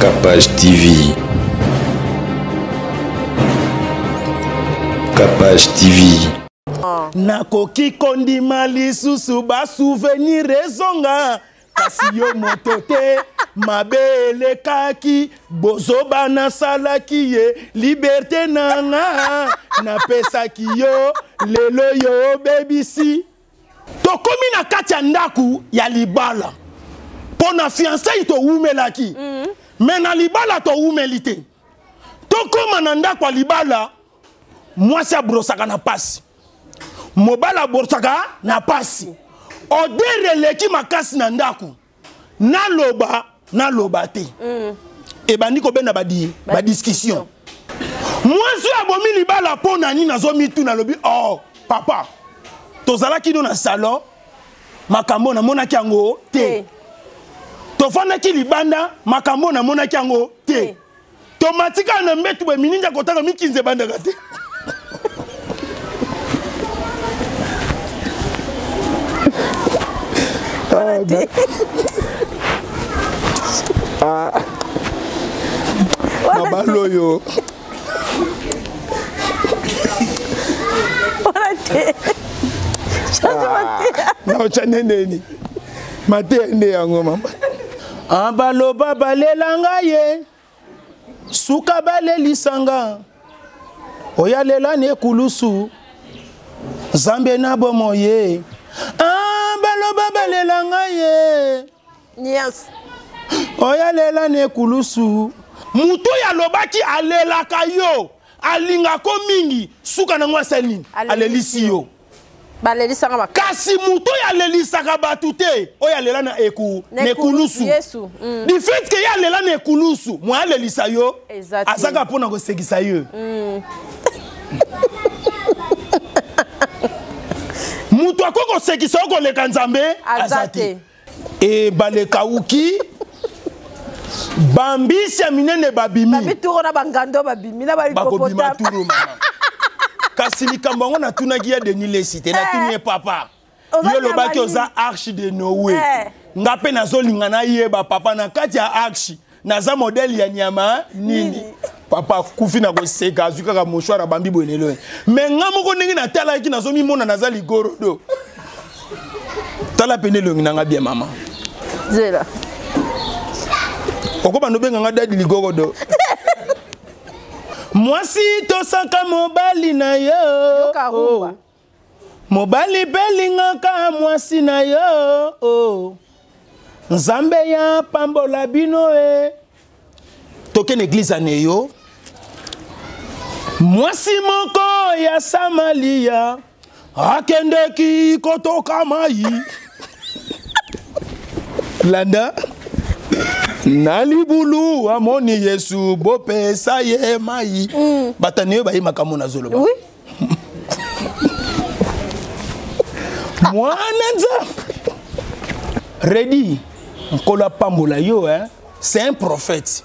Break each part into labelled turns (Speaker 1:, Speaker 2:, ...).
Speaker 1: Capage TV. Capage TV.
Speaker 2: Nakoki kondima lisusu ba souvenir ezonga kasi yo motote mabele kaki bozoba na salaki ye liberté nanga na pesaki yo lelo yo bebisi tokomi na kati ya ndaku ya libala pona fiancé to wumelaki mais na libala to wumelite tokoma na ndaku ya libala mwasi abrosaka na pasi mobala borsaka na pasi odere leki makasi na ndaku na loba te e bandi ko bena ba discussion mwasi abomi libala pona ni nazomi tu na lobi oh papa tozalaki do na salon makambo na monaki yango te tofandaki libanda makambo na monaki yango te tomatika na mbetu be mininja kotaka mikinze bandaka te Mabaloyo. Na chanendeni. Mate ende yango mama. Abalo baba lelanga ye. Suka bale lisanga. Oya lela ne kulusu. Zambe na bomo ye. Abalo baba lelanga ye.
Speaker 3: Yes.
Speaker 2: Oya lela ne kulusu. Mutu ya lobaki alela kayo. Alinga ko mingi. Suka na ngwa selini. Alelisi yo.
Speaker 3: Balelisa kama.
Speaker 2: Kasi mutu ya lelisa kabatute. Oya lela na nekulusu.
Speaker 3: Yesu.
Speaker 2: Di fait que ya lela nekulusu. Mwa lelisa yo.
Speaker 3: Exactement.
Speaker 2: Azaka pona ko segisa yo. Mutu akoko segisa ko leka nzambe. Azate. E baleka uki. Bambisi ya minene babimi.
Speaker 3: Babi turo na bangando babimi na bali
Speaker 2: kokota. Turo mama. Kasi likambo ngo na tunaki ya Denis Lesite na tunye papa. Yo lobaki oza arche de Noé. Ngape nazolinga na yeba papa na kati ya arche. Naza modèle ya nyama nini. Papa kufi na ko seka azuka ka moshwara bambi bonelo. Mais ngamo ko ndenge na tala ki nazomi mona naza ligorodo. Tala penelo ngina bien mama.
Speaker 3: Zela.
Speaker 2: Okoba no benga nga dadi ligorodo. Mwasi tosaka mobali na yo. Oh. Mobali belinga ka mwasi na yo. Oh. Nzambe ya pambola bino e. Toke n'eglise aneyo. Mwasi moko ya Samalia. Akendeki kotoka mai. Landa. Nalibulu amoni Yesu bope saye mai. Bataneo ba makambo na zoloba.
Speaker 3: Oui.
Speaker 2: Mwananza. Ready. Nkola pambola yo hein. C'est un prophète.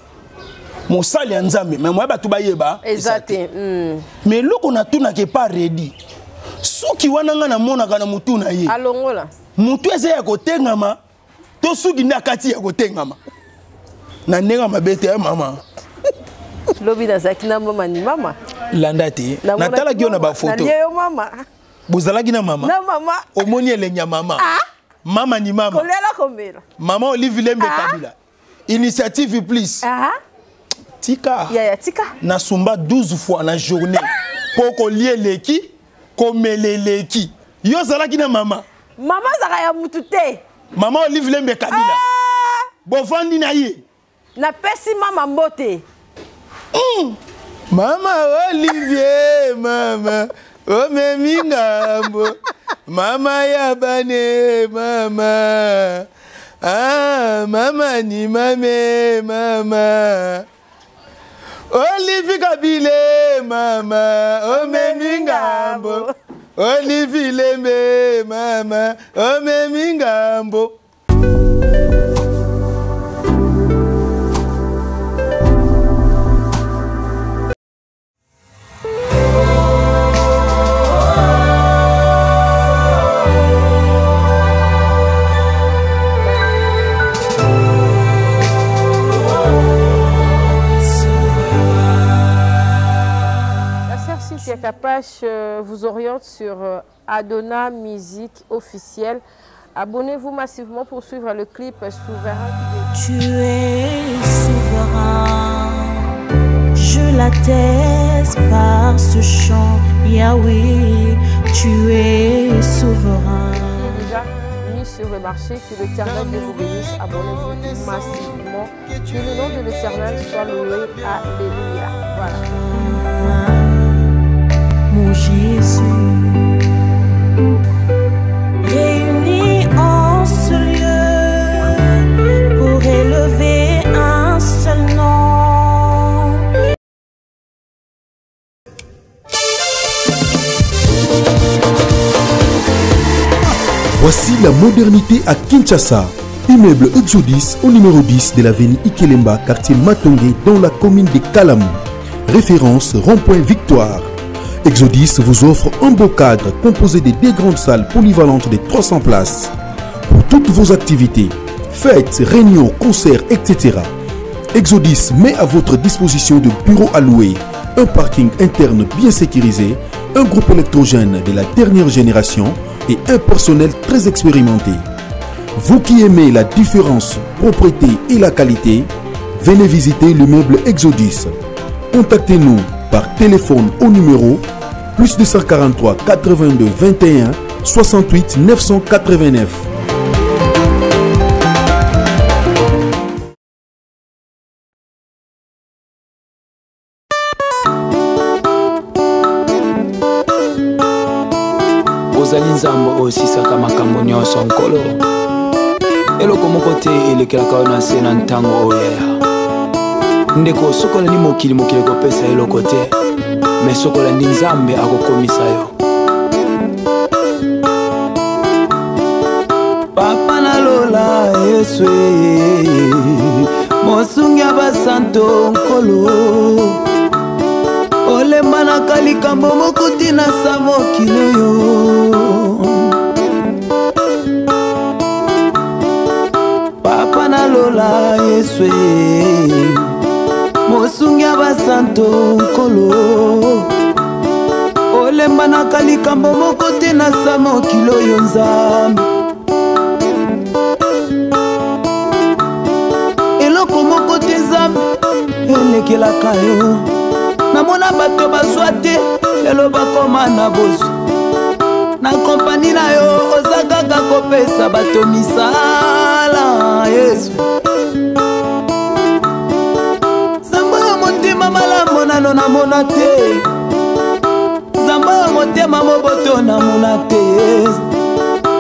Speaker 2: Mosali ya Nzambe mais moi batu bayeba.
Speaker 3: Exact.
Speaker 2: Mais loko na tuna ke pas ready. Suki wana nga na mona kana mutu na ye.
Speaker 3: Alongola.
Speaker 2: Mutu eze ya kotengama. To suki na kati ya kotengama. Na nenga mabete ya mama.
Speaker 3: Lobi na zakina mama ni mama.
Speaker 2: Landati. Natala gyo na ba photo.
Speaker 3: Na yo mama.
Speaker 2: Bozalaki na mama.
Speaker 3: Na mama.
Speaker 2: Omoni elenya mama. Mama ni mama.
Speaker 3: Kolela komela.
Speaker 2: Mama Olive Lembe Kabila. Initiative please. Tika.
Speaker 3: Ya tika.
Speaker 2: Na sumba 12 fois na journée. Poko lie leki, komele leki. Yo zalaki na mama.
Speaker 3: Mama zaka ya mutute.
Speaker 2: Mama Olive Lembe Kabila. Bofandi na ye.
Speaker 3: Na pesi mama mbote.
Speaker 2: Mama Olivier, mama. O memi ngambo. Mama yabane, mama. Mama ni mame, mama. Olivier Kabile, mama. O memi ngambo. Olivier Lembe, mama. O memi ngambo.
Speaker 3: Patricia Capache vous oriente sur Adona Musique officielle. Abonnez-vous massivement pour suivre le clip Souverain.
Speaker 4: Tu es souverain, je l'atteste par ce chant. Yahweh, tu es souverain.
Speaker 3: Déjà mis sur le marché, que l'Éternel vous bénisse. Abonnez-vous massivement. Que le nom de l'Éternel soit loué. Alléluia. Voilà.
Speaker 4: Mon Jésus, réunis en ce lieu pour élever un seul nom.
Speaker 5: Voici la modernité à Kinshasa. Immeuble Exodus au numéro 10 de l'avenue Ikelemba, quartier Matongé, dans la commune de Kalamou. Référence rond-point Victoire. Exodus vous offre un beau cadre composé de 2 grandes salles polyvalentes de 300 places. Pour toutes vos activités, fêtes, réunions, concerts, etc. Exodus met à votre disposition de bureaux à louer, un parking interne bien sécurisé, un groupe électrogène de la dernière génération et un personnel très expérimenté. Vous qui aimez la différence, propreté et la qualité, venez visiter l'immeuble Exodus. Contactez-nous par téléphone au numéro plus 243 82 21 68 989.
Speaker 1: ozali nzambo osisaka makambo nyonso nkolo eloko moko te elekelaka yo na se na ntango oyeya ndeko soki olandi mokili kopesa eloko te me soki olandi nzambe akokomisa yo papa nalola yesu mosungi ya basanto nkolo olembanaka likambo moko tina sa mokili oyo papa nalola yesu mosungi ya basanto nkolo olembanaka likambo moko tina sa mokili oyo nzambe eloko moko te nzambe elekelaka yo namona bato bazwa te lelo bakoma na bozwa na kompani na yo oza kaka kopesa bato misala yesu nzambo ya motema malamu nano namona te nzambo ya motema moboto namona te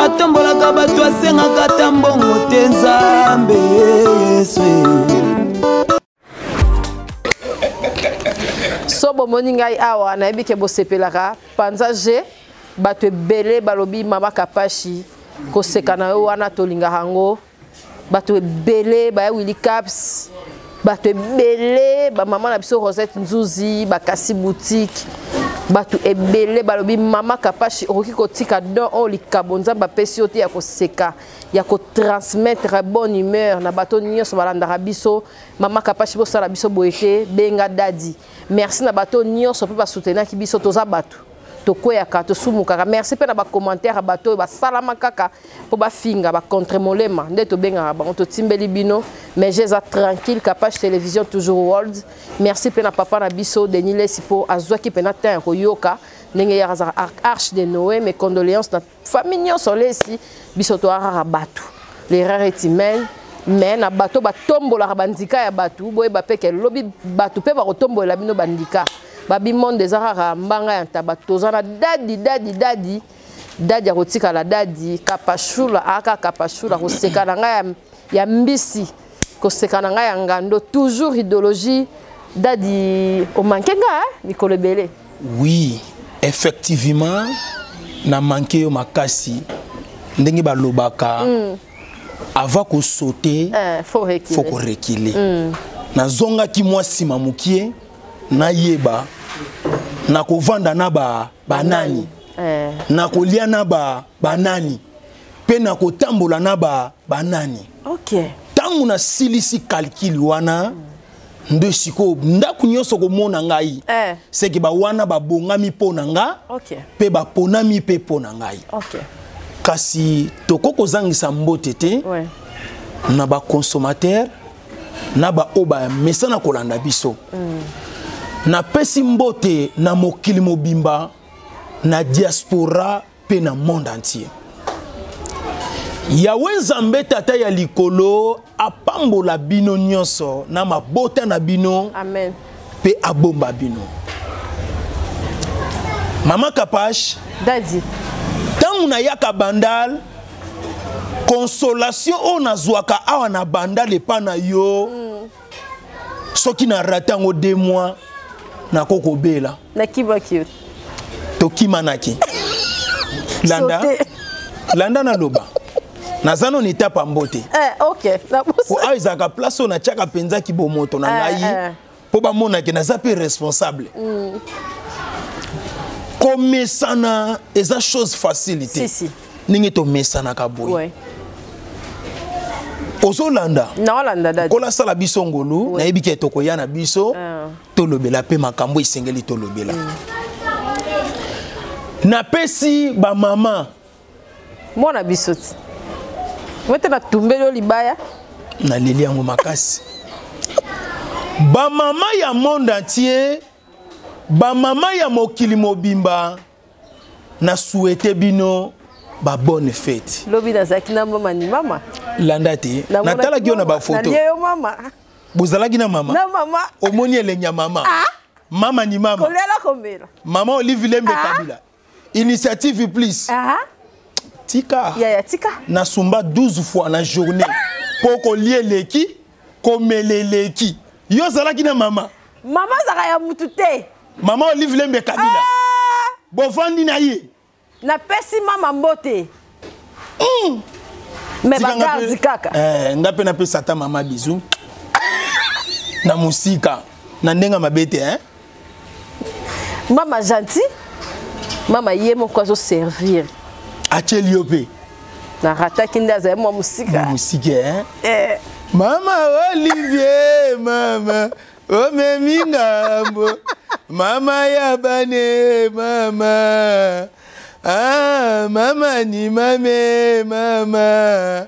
Speaker 1: atombolaka bato asengaka ta mbongo te nzambe yesu
Speaker 3: sobo moningai awa na yebi ke bosepelaka panza je bato ebele balobi mama Kapashi koseka na yo wana tolinga hango bato ebele baya Willy Caps bato ebele ba mama na biso Rosette Nzuzi bakasi boutique bato ebele balobi mama Kapashi okoki kotika don o likabo nzambe apesi yo te ya koseka ya kotransmettre bonne humeur na bato nyonso balandaka biso mama Kapashi bosala biso boye te benga dadi merci na bato nyonso mpe basoutenaki biso toza bato tokweyaka tosumukaka merci mpe na bacommentaire bato oyo basalama kaka mpo bafinga bacontre molema nde tobengaka bango totimbeli bino mais je eza tranquille Kapashi télévision toujours world merci mpe na papa na biso Denis Lesi mpo azwaki mpe na temps ya koyoka ndenge yaka azaka arche de Noé mes condoléances na famille nyonso Lesi biso toakaka bato l'erreur est humaine mais na bato batombolaka bandika ya bato boyeba mpe ke lobi bato mpe bakotombolela bino bandika babimonde eza kaka mbanga ya ntaba toza na dadi ya kotikala dadi Kapashula aka Kapashula koseka na ngai ya mbisi koseka na ngai ya ngando toujours idéologie dadi omanke nga mikolo ebele.
Speaker 2: Oui, effectivement na manke yo makasi ndenge balobaka avant ko sauter faut reculer na zonga ki mwa sima mukie na yeba na kovanda na banani na kolia na banani pe na kotambola na banani
Speaker 3: OK
Speaker 2: tangu na silisi calcul wana ndo siko ndako nyonso komona ngai c'est que ba wana ba bongami pona nga pe ba ponami pe pona ngai kasi tokoko zangisa mbote te na ba consommateur na ba oba mesana kolanda biso na pesi mbote na mokili mobimba na diaspora pe na monde entier Yawe Nzambe tata ya likolo apambola bino nyonso na mabota na bino
Speaker 3: amen
Speaker 2: pe abomba bino Mama Kapash
Speaker 3: Daddy
Speaker 2: tangu na yaka bandal consolation o nazwaka awa na bandal epa na yo soki na ratango 2 mois na koko bela
Speaker 3: na kibaki
Speaker 2: tokimanaki landa landa na loba nazano ni tapa mbote
Speaker 3: OK
Speaker 2: po aizaka place on a tiaka penza ki bomoto na ngai po ba mona ke naza pe responsable komesana eza chose facilité
Speaker 3: si
Speaker 2: ningi to mesana ka boy ozolanda
Speaker 3: na olanda dadi
Speaker 2: kola sala biso ngolu na yebike toko ya na biso to lobela pe makambo isengeli to lobela na pesi ba mama
Speaker 3: mona bisoti wete na tumbelo libaya
Speaker 2: na leli yango makasi ba mama ya monde entier ba mama ya mokili mobimba na souhaiter bino ba bonne fête
Speaker 3: lobi na zaki na mama ni mama
Speaker 2: landa te na tala gyo na ba photo
Speaker 3: na mama
Speaker 2: bozalaki na mama
Speaker 3: na mama
Speaker 2: omoni elenya mama mama ni mama
Speaker 3: kolela komela
Speaker 2: mama Olivier Lembe Kabila initiative please tika
Speaker 3: ya tika
Speaker 2: na sumba 12 fois na journée poko lieleki komeleleki yo zalaki na mama
Speaker 3: zaka ya mutu te
Speaker 2: mama Olivier Lembe Kabila bovandi na ye
Speaker 3: na pesi mama mbote me bagardi kaka
Speaker 2: ngape na pesa ta mama bizu na musika na ndenga mabete
Speaker 3: mama gentil mama yemo kwa zo servir
Speaker 2: Acheliope
Speaker 3: na rataki ndaza mo musika
Speaker 2: musika mama Olivier mama o memingambo mama yabane mama mama ni mame mama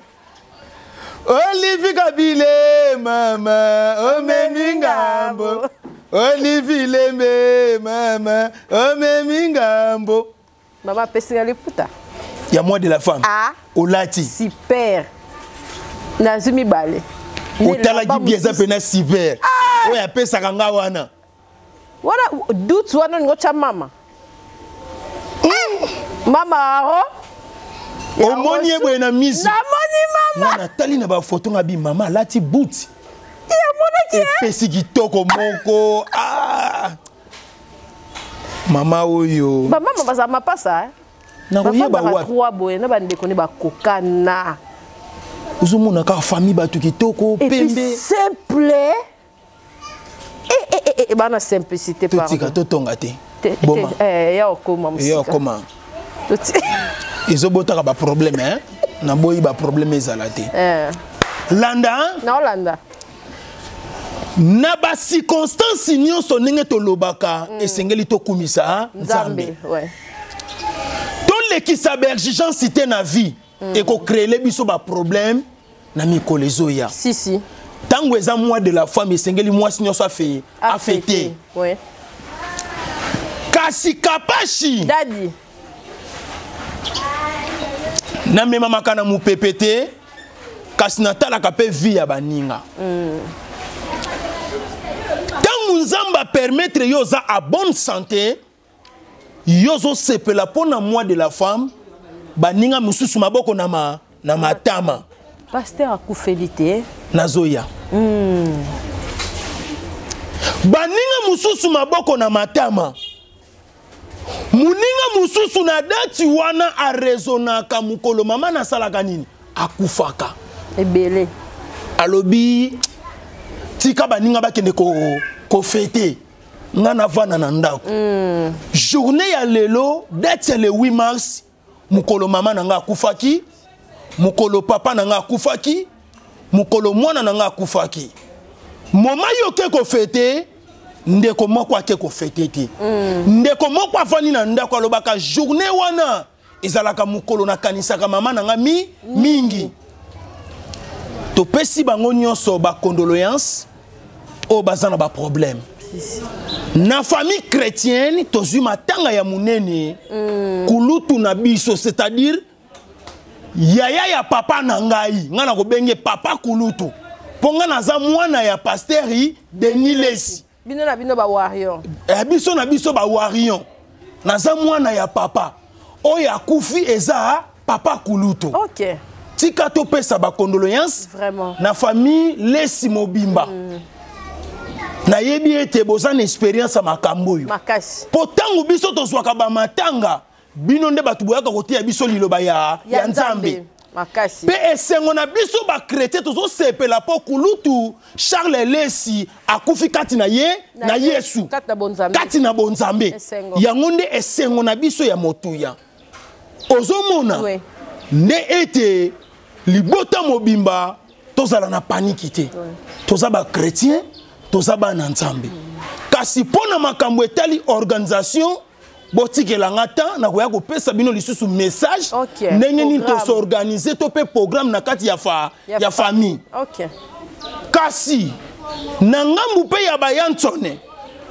Speaker 2: Olivier Kabile mama o memingambo Olivier Lembe mama o memingambo
Speaker 3: mama pesinga liputa
Speaker 2: ya moi de la femme olati
Speaker 3: super nazumi bale
Speaker 2: otalaki bieza pena super oya pesa kanga wana
Speaker 3: doute wana ngocha mama mama aro
Speaker 2: omoni eboye na miso
Speaker 3: namoni mama
Speaker 2: na tali na ba photo ngabi mama lati boot
Speaker 3: ya monaki
Speaker 2: pesi kitoko moko mama oyo
Speaker 3: ba mama baza mapasa
Speaker 2: na koyeba
Speaker 3: wa trois boye na bandeko ne bakokana
Speaker 2: uzomona ka famille batu kitoko pembe
Speaker 3: simple bana simplicité
Speaker 2: pardon totika totonga te
Speaker 3: boma ya okoma musika
Speaker 2: ya okoma izobota ka ba problème na boyi ba problème ezala te landa
Speaker 3: na Hollanda
Speaker 2: na ba circonstance nyonso ndenge tolobaka esengeli tokumisa Nzambe lekisa ba exigence te na vie et ko créer les biso ba problème na mikolo ezoya
Speaker 3: si
Speaker 2: tango eza mois de la femme esengeli mois nyonso a fêter kasi Kapashi
Speaker 3: dadi
Speaker 2: na mema makana mu PPT kasi natala ka pe vie ya baninga tango Nzamba permettre yo za a bonne santé yozo sepela pona mois de la femme baninga mususu maboko na matama
Speaker 3: pasteur akufelite
Speaker 2: nazoya baninga mususu maboko na matama muninga mususu na dati wana a rezonaka mukolo mama na salaka nini akufaka
Speaker 3: ebele
Speaker 2: alobi tika baninga bakende ko fêter ngana vana na ndako journée ya lelo date le 8 mars mukolo mama nanga akufaki mukolo papa nanga akufaki mukolo mwana nanga akufaki moment yo ke ko fêter ndeko moko ake ko fêter te ndeko moko afani na ndako alobaka journée wana ezalaka mukolo na kanisaka mama nanga mingi to pesi bango nyonso ba condoléances o bazana ba problème na famille chrétienne tozwi matanga ya munene kulutu na biso, c'est-à-dire yaya ya papa na ngai ngana ko benge papa kulutu ponga naza mwana ya pasteri Denis Lesi
Speaker 3: bino na bino ba warion
Speaker 2: biso na biso ba warion naza mwana ya papa oya kufi eza papa kulutu.
Speaker 3: OK.
Speaker 2: Tika to pesa ba condoléances
Speaker 3: vraiment
Speaker 2: na famille Lesi Mobimba. Na yebi ete bozana expérience à makambo yo.
Speaker 3: Makasi.
Speaker 2: Potango biso tozwaka ba matanga bino nde batu boyaka kotia biso liloba ya Nzambe.
Speaker 3: Makasi.
Speaker 2: Pe esengo na biso ba chrétien tozo sepela po kulutu Charles Lesi akufi kati na ye na Yesu. Kati na bonzambe. Yango nde esengo na biso ya motuya. Ozomona. Oui. Nde ete libota mobimba tozala na panique te. Toza ba chrétien, toza ba na Nzambe. Kasi pona makambo etali organisation botikelanga ta na koya kopesa bino lisusu message ndenge nini to s'organiser to pe programme na kati ya famille.
Speaker 3: OK.
Speaker 2: Kasi na ngambu pe ya bayantsone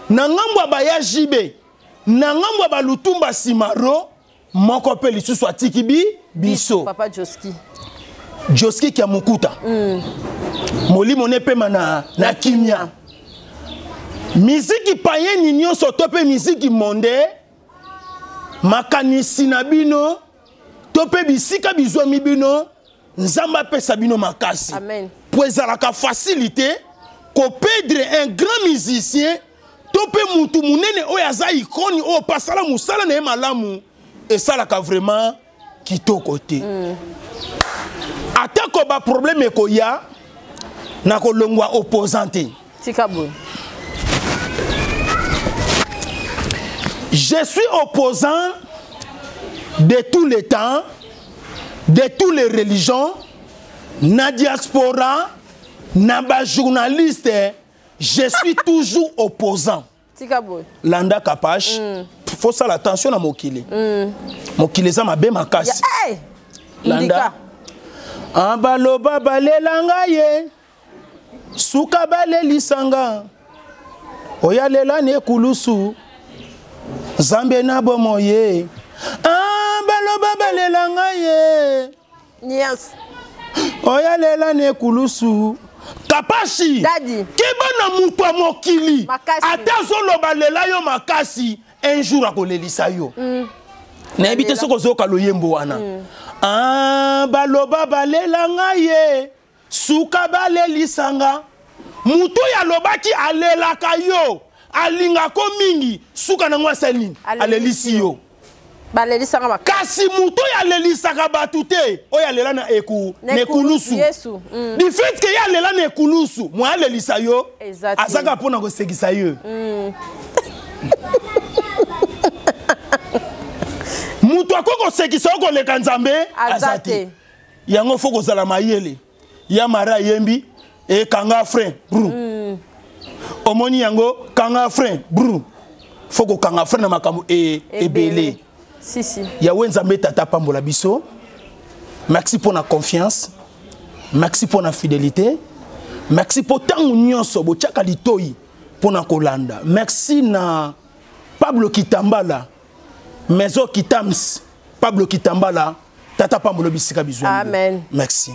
Speaker 2: na ngambu abaya jibe na ngambu abalutumba simaro moko pe lisusu atiki biso
Speaker 3: papa
Speaker 2: Joski kia mukuta molimo ne pe na kimia miziki payeni nyonso to pe miziki monde makanisi na bino to pe bisika bizwami bino Nzamba pesa bino makasi.
Speaker 3: Amen.
Speaker 2: Pour ezalaka facilité ko perdre un grand musicien to pe mutu munene oyo aza ikoni oyo pasala musala na malamu esalaka vraiment kitoko te. Atako ba problème ekoya na kolongwa opposante.
Speaker 3: Tikabou.
Speaker 2: Je suis opposant de tous les temps, de toutes les religions, na diaspora, na ba journaliste, je suis toujours opposant.
Speaker 3: Tikabou.
Speaker 2: Landa Kapache, faut ça l'attention à Mokili. Mokili ça m'a bien makasi. Landa. Ambaloba balelanga ye, suka balelisanga, oyalela ne kulusu. Zambe na bomoye baloba balelanga ye
Speaker 3: yes
Speaker 2: oya lela ne kulusu Kapashi
Speaker 3: Daddy
Speaker 2: kebana mutu a mokili ata zoloba lela yo makasi un jour akolelisa yo na ebite soko zoka loyembo wana baloba balelanga ye suka balelisanga mutu ya lobaki alelaka yo alinga ko mingi suka na ngwa selini alelisi yo
Speaker 3: balelisa ngama
Speaker 2: kasi muto ya lelisa ka batute o ya lela na nekulusu
Speaker 3: Yesu
Speaker 2: di fait que ya lela na ekulusu mo alelisa yo azaka pona ko sekisa yo muto akoko sekisa ko leka Nzambe azate yango foko zala mayele ya mara yembi e kanga frère omoni yango kanga frein bru foko kanga frein na makambo ebele
Speaker 3: si
Speaker 2: ya Nzambe tata pambola biso. Merci pour la confiance, merci pour la fidélité, merci pour tant nyonso bochaka litoi pour na kolanda. Merci na Pablo Kitambala Mezo Kitams Pablo Kitambala tata pambola bisika bizwa.
Speaker 3: Amen.
Speaker 2: Merci.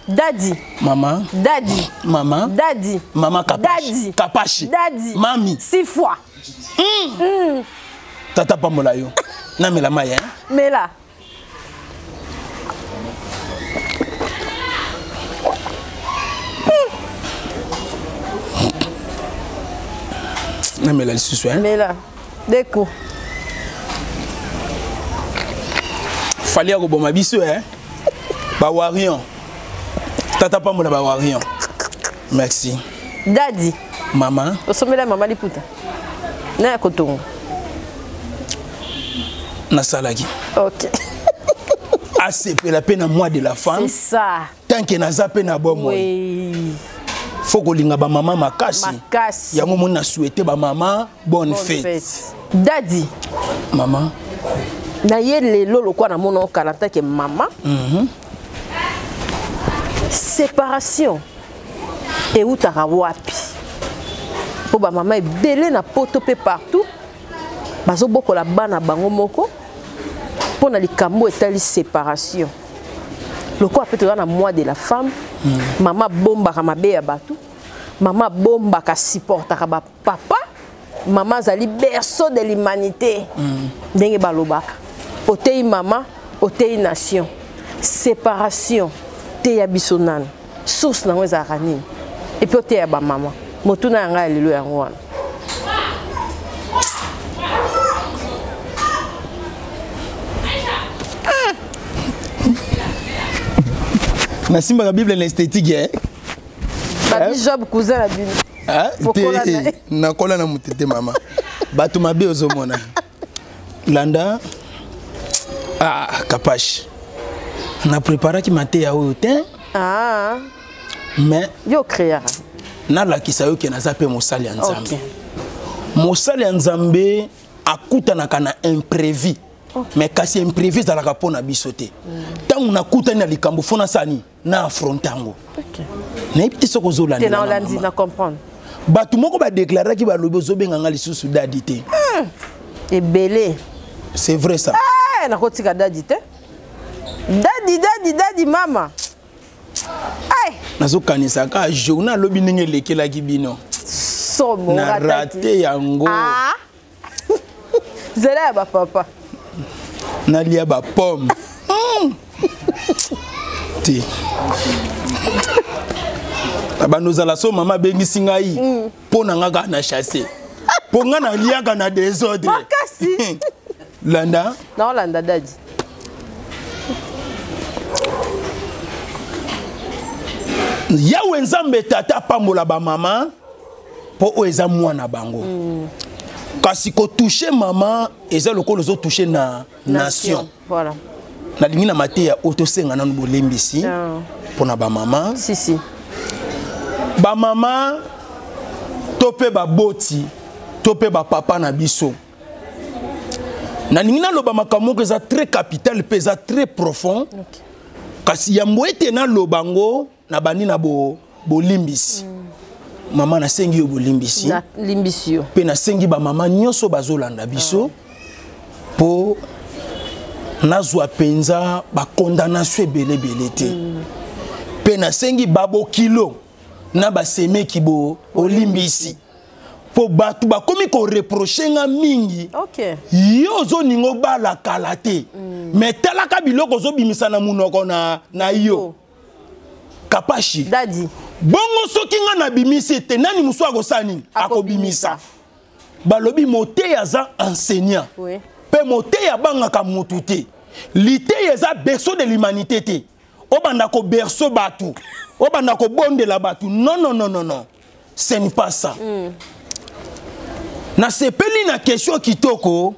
Speaker 3: Daddy.
Speaker 2: Maman.
Speaker 3: Daddy.
Speaker 2: Maman.
Speaker 3: Daddy.
Speaker 2: Maman Kapashi.
Speaker 3: Daddy.
Speaker 2: Kapashi.
Speaker 3: Daddy.
Speaker 2: Mami.
Speaker 3: 6 fois.
Speaker 2: Tata pamola yo. Na mela maya.
Speaker 3: Mela.
Speaker 2: Na mela le susu hein.
Speaker 3: Mela. Deko.
Speaker 2: Fallait ko boma biso hein. Ba warion. Tata pamola ba warion. Merci.
Speaker 3: Daddy.
Speaker 2: Maman.
Speaker 3: Osomela mama liputa. Na kotongo.
Speaker 2: Na salagi.
Speaker 3: OK.
Speaker 2: Assez pour la peine à moi de la femme.
Speaker 3: C'est ça.
Speaker 2: Tant que na zappé na bon moi.
Speaker 3: Oui.
Speaker 2: faut kolinga ba maman makasi yango mona souhaiter ba maman bonne fête.
Speaker 3: Daddy
Speaker 2: maman
Speaker 3: na ye lelo lokwa na mona okalata ke maman séparation et utaka wapi po ba maman ebele na poto pe partout bazo bokola bana bango moko pour na likambo etali séparation lokwa pe toza na mois de la femme maman bomba ka mabe ya batu maman bomba ka supportaka ba papa maman zali berceau de l'humanité ndenge balobaka otei maman otei nation séparation te ya biso nani source nango ezalaka nini epi oteya ba maman motuna yanga ya lelo yango wana
Speaker 2: nasimbaka bible na esthétique eh
Speaker 3: babi Job cousin na bino
Speaker 2: te nakola na mutete mama bato mabe ozomona landa kapashi na préparaki mate ya oyo te mais
Speaker 3: yo créa
Speaker 2: nalakisa yo ke naza mpe mosali ya nzambe mosali ya nzambe akutanaka na imprévu mais kasi imprévu ezalaka mpo na biso te ntango nakutani na likambo fo nasani na affronte yango nayebi te soki ozolandela bato moko badeklaraki balobi ozobenganga lisusu dadi te
Speaker 3: ebele
Speaker 2: c'est vrai ça
Speaker 3: nakotika dadi te dadi mama
Speaker 2: nazokanisaka journal alobi ndenge elekelaki bino na rate yango
Speaker 3: zela ya bapapa
Speaker 2: nalia bapome te abando zala so mama bengisi ngai mpo na nga kaka na chasse mpo nga naliaka na désordre landa
Speaker 3: naolanda dadi
Speaker 2: yawe nzambe tata apambola bamama mpo oyo eza mwana bango kasi kotouche mama eza lokolo ozotouche na nation nalingi na mateya oyo tosenga nanu bolembisi mpo na bamama bamama to mpe baboti to mpe bapapa na biso nalingi naloba makambo moko eza très capital mpe eza très profond kasi yambo ete naloba ngo na bandi na bolimbisi mama nasengi yo bolimbisi mpe nasengi bamama nyonso bazolanda biso mpo nazwa mpenza bakondamnation ebelebele te mpe nasengi babokilo na basemeki bolimbisi mpo bato bakomi koreproche nga mingi yo ozoninga obala kala te me talaka biloko ozobimisa na munoko na yo kapashi
Speaker 3: dadi
Speaker 2: bongo soki nga nabimisi te nani mosu akosala nini akobimisa balobi moteya aza enseignant mpe moteya abangaka motu te liteya eza berceau de l'humanité te obanda ko berceau bato obanda ko bondela bato non ce n'est pas ça nasepeli na question kitoko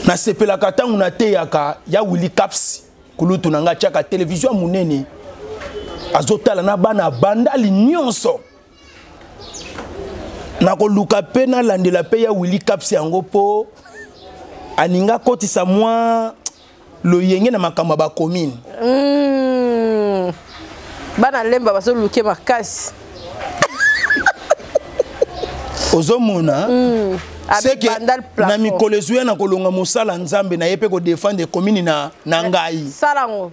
Speaker 2: nasepelaka ntango nateyaka ya Willy Caps kulutu na nga tiaka télévision monene azotala na bana bandali nyonso nakoluka mpe nalandela mpe ya Willy Caps yango mpo aninga kotisa mwa loyenge na makambo ya bacommune
Speaker 3: bana lemba bazoluke makasi
Speaker 2: ozomona seke na mikolo ezuya na kolonga mosala nzambe na ye mpe kodefendre commune na ngai
Speaker 3: salango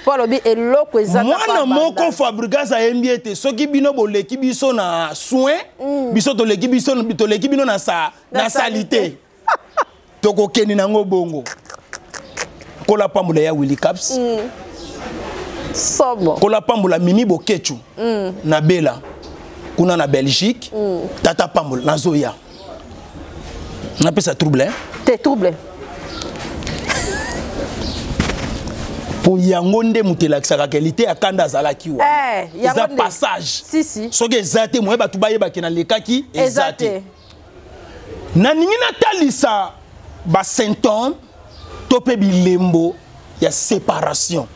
Speaker 3: po alobi eloko eza
Speaker 2: mwana moko Fabregas ayembi ete soki bino boleki biso na soin biso toleki bino na salite tokokende nango bongo kola pambola ya Willy Caps kola pambola Mimi Bokechu na Bela kuna na Belgique tata pambola nazoya napesa trouble
Speaker 3: te trouble
Speaker 2: pour yango nde mutelakisaka qualité ya kanda azalaki wa eza passage soki eza te moye bato bayebaki nalekaki eza te naningi natalisa basymptôme to mpe bilembo ya séparation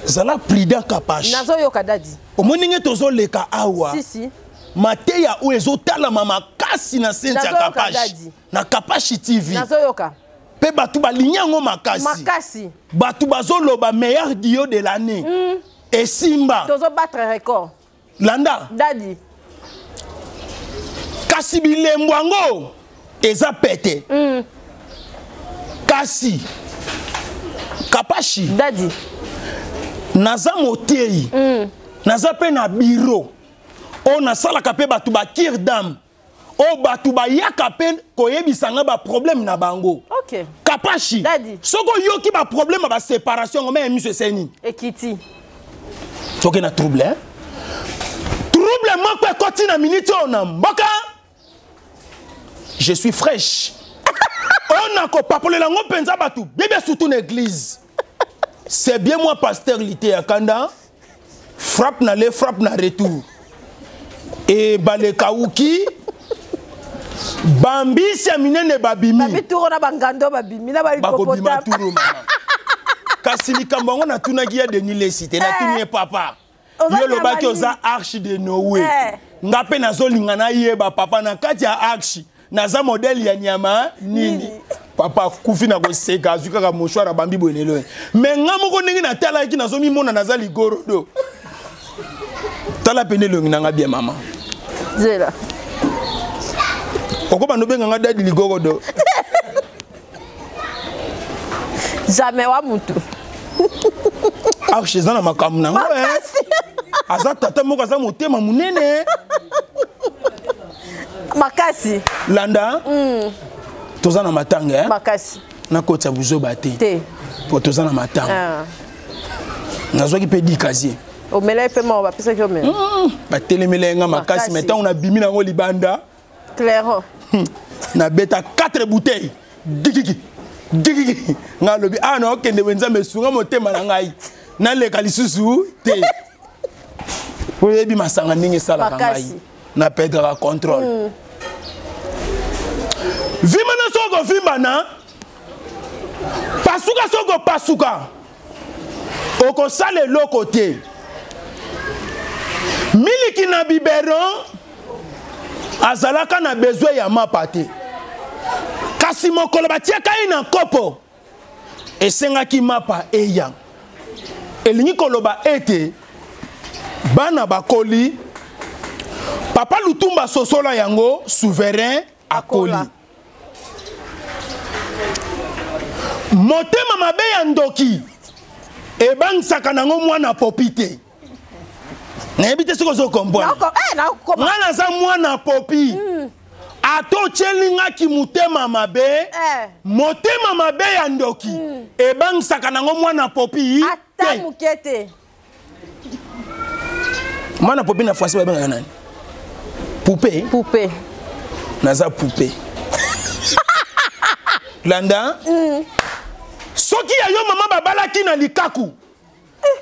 Speaker 2: zala prudent Kapashi
Speaker 3: nazoyoka dadi
Speaker 2: Au moins ninge tozo leka awa.
Speaker 3: Si.
Speaker 2: Mateya ou ezotala mama kasi na senti ya Kapashi. Na Kapashi TV.
Speaker 3: Nazoyoka.
Speaker 2: Pe batu ba linyango makasi.
Speaker 3: Makasi.
Speaker 2: Batu bazoloba meilleur duo de l'année. Et Simba.
Speaker 3: Tozo battre record.
Speaker 2: Landa.
Speaker 3: Daddy.
Speaker 2: Kasi bilembwango eza pete. Kasi Kapashi.
Speaker 3: Daddy.
Speaker 2: Naza motei. Naza pe na bureau. O nasalaka pe batu ba kirdam. O batu ba yaka pe koyebisanga ba problème na bango.
Speaker 3: OK.
Speaker 2: Kapashi.
Speaker 3: Daddy.
Speaker 2: Soko yoki ba problème ba séparation ngome monsieur Seni.
Speaker 3: Ekiti.
Speaker 2: Soki na trouble hein? Trouble moko ekoti na minute ona mboka. Je suis fraîche. On a ko papolela ngo penza batu. Bébé surtout l'église. C'est bien moi pasteur Lité Akanda. Frappe na le frappe na retour. Et balekauki Bambi siaminene babimi.
Speaker 3: Babi turo na bangando babimi na bali
Speaker 2: popota. Kasi likambo ngo na tunaki ya Denis Lesité na tuni papa. Yo lobaki oza arche de Noé. Ngape nazolinga na yeba papa na kati ya arche. Naza modèle ya nyama nini. Papa kufi na koseka azuka ka moshwara bambi bonelo. Mais ngamoko ndenge na tala ki nazomi mona naza ligorodo. Tala penelo ngina bien maman.
Speaker 3: Zela.
Speaker 2: Pourquoi nous benga dadi ligorodo?
Speaker 3: Jamais wa mutu.
Speaker 2: Arche zana makamu nango aza tata moko aza motema munene.
Speaker 3: Makasi.
Speaker 2: Landa. Tozana matanga
Speaker 3: Makasi.
Speaker 2: Na kota buzo bate. Po tozana matanga. Nazwaki pe di kazier.
Speaker 3: O mela pe mo ba pesa ki o mela.
Speaker 2: Ba telemele nga makasi metan on a bimi na ngo libanda.
Speaker 3: Claire.
Speaker 2: Na beta 4 bouteilles. Gigigi. Nga lobi no kende wenza mesunga motema na ngai. Na leka lisusu te. Pour yebi masanga ninge sala ngai. Na perdre contrôle. Vimana soko vimana. Pasuka soko pasuka. Oko sale lokote. Miliki na biberon azalaka na besoin ya mapate. Kasi mokolo batiaka ina kopo esengaki mapa eya. Elingi koloba ete bana bakoli papa Lutumba sosola yango souverain akoli. Motema mabe ya ndoki ebangsaka nango mwana popite. N'habite ce que je comprends. Ngana za mwana popi. Ato chelinga ki mutema mabe. Motema mabe ya ndoki. Ebang sakana ngo mwana popi.
Speaker 3: Ata mukete.
Speaker 2: Mwana popi na fwasi babanga nani? Poupée.
Speaker 3: Poupée.
Speaker 2: Naza poupée. Landa. Soki ya yo mama babala ki na likaku.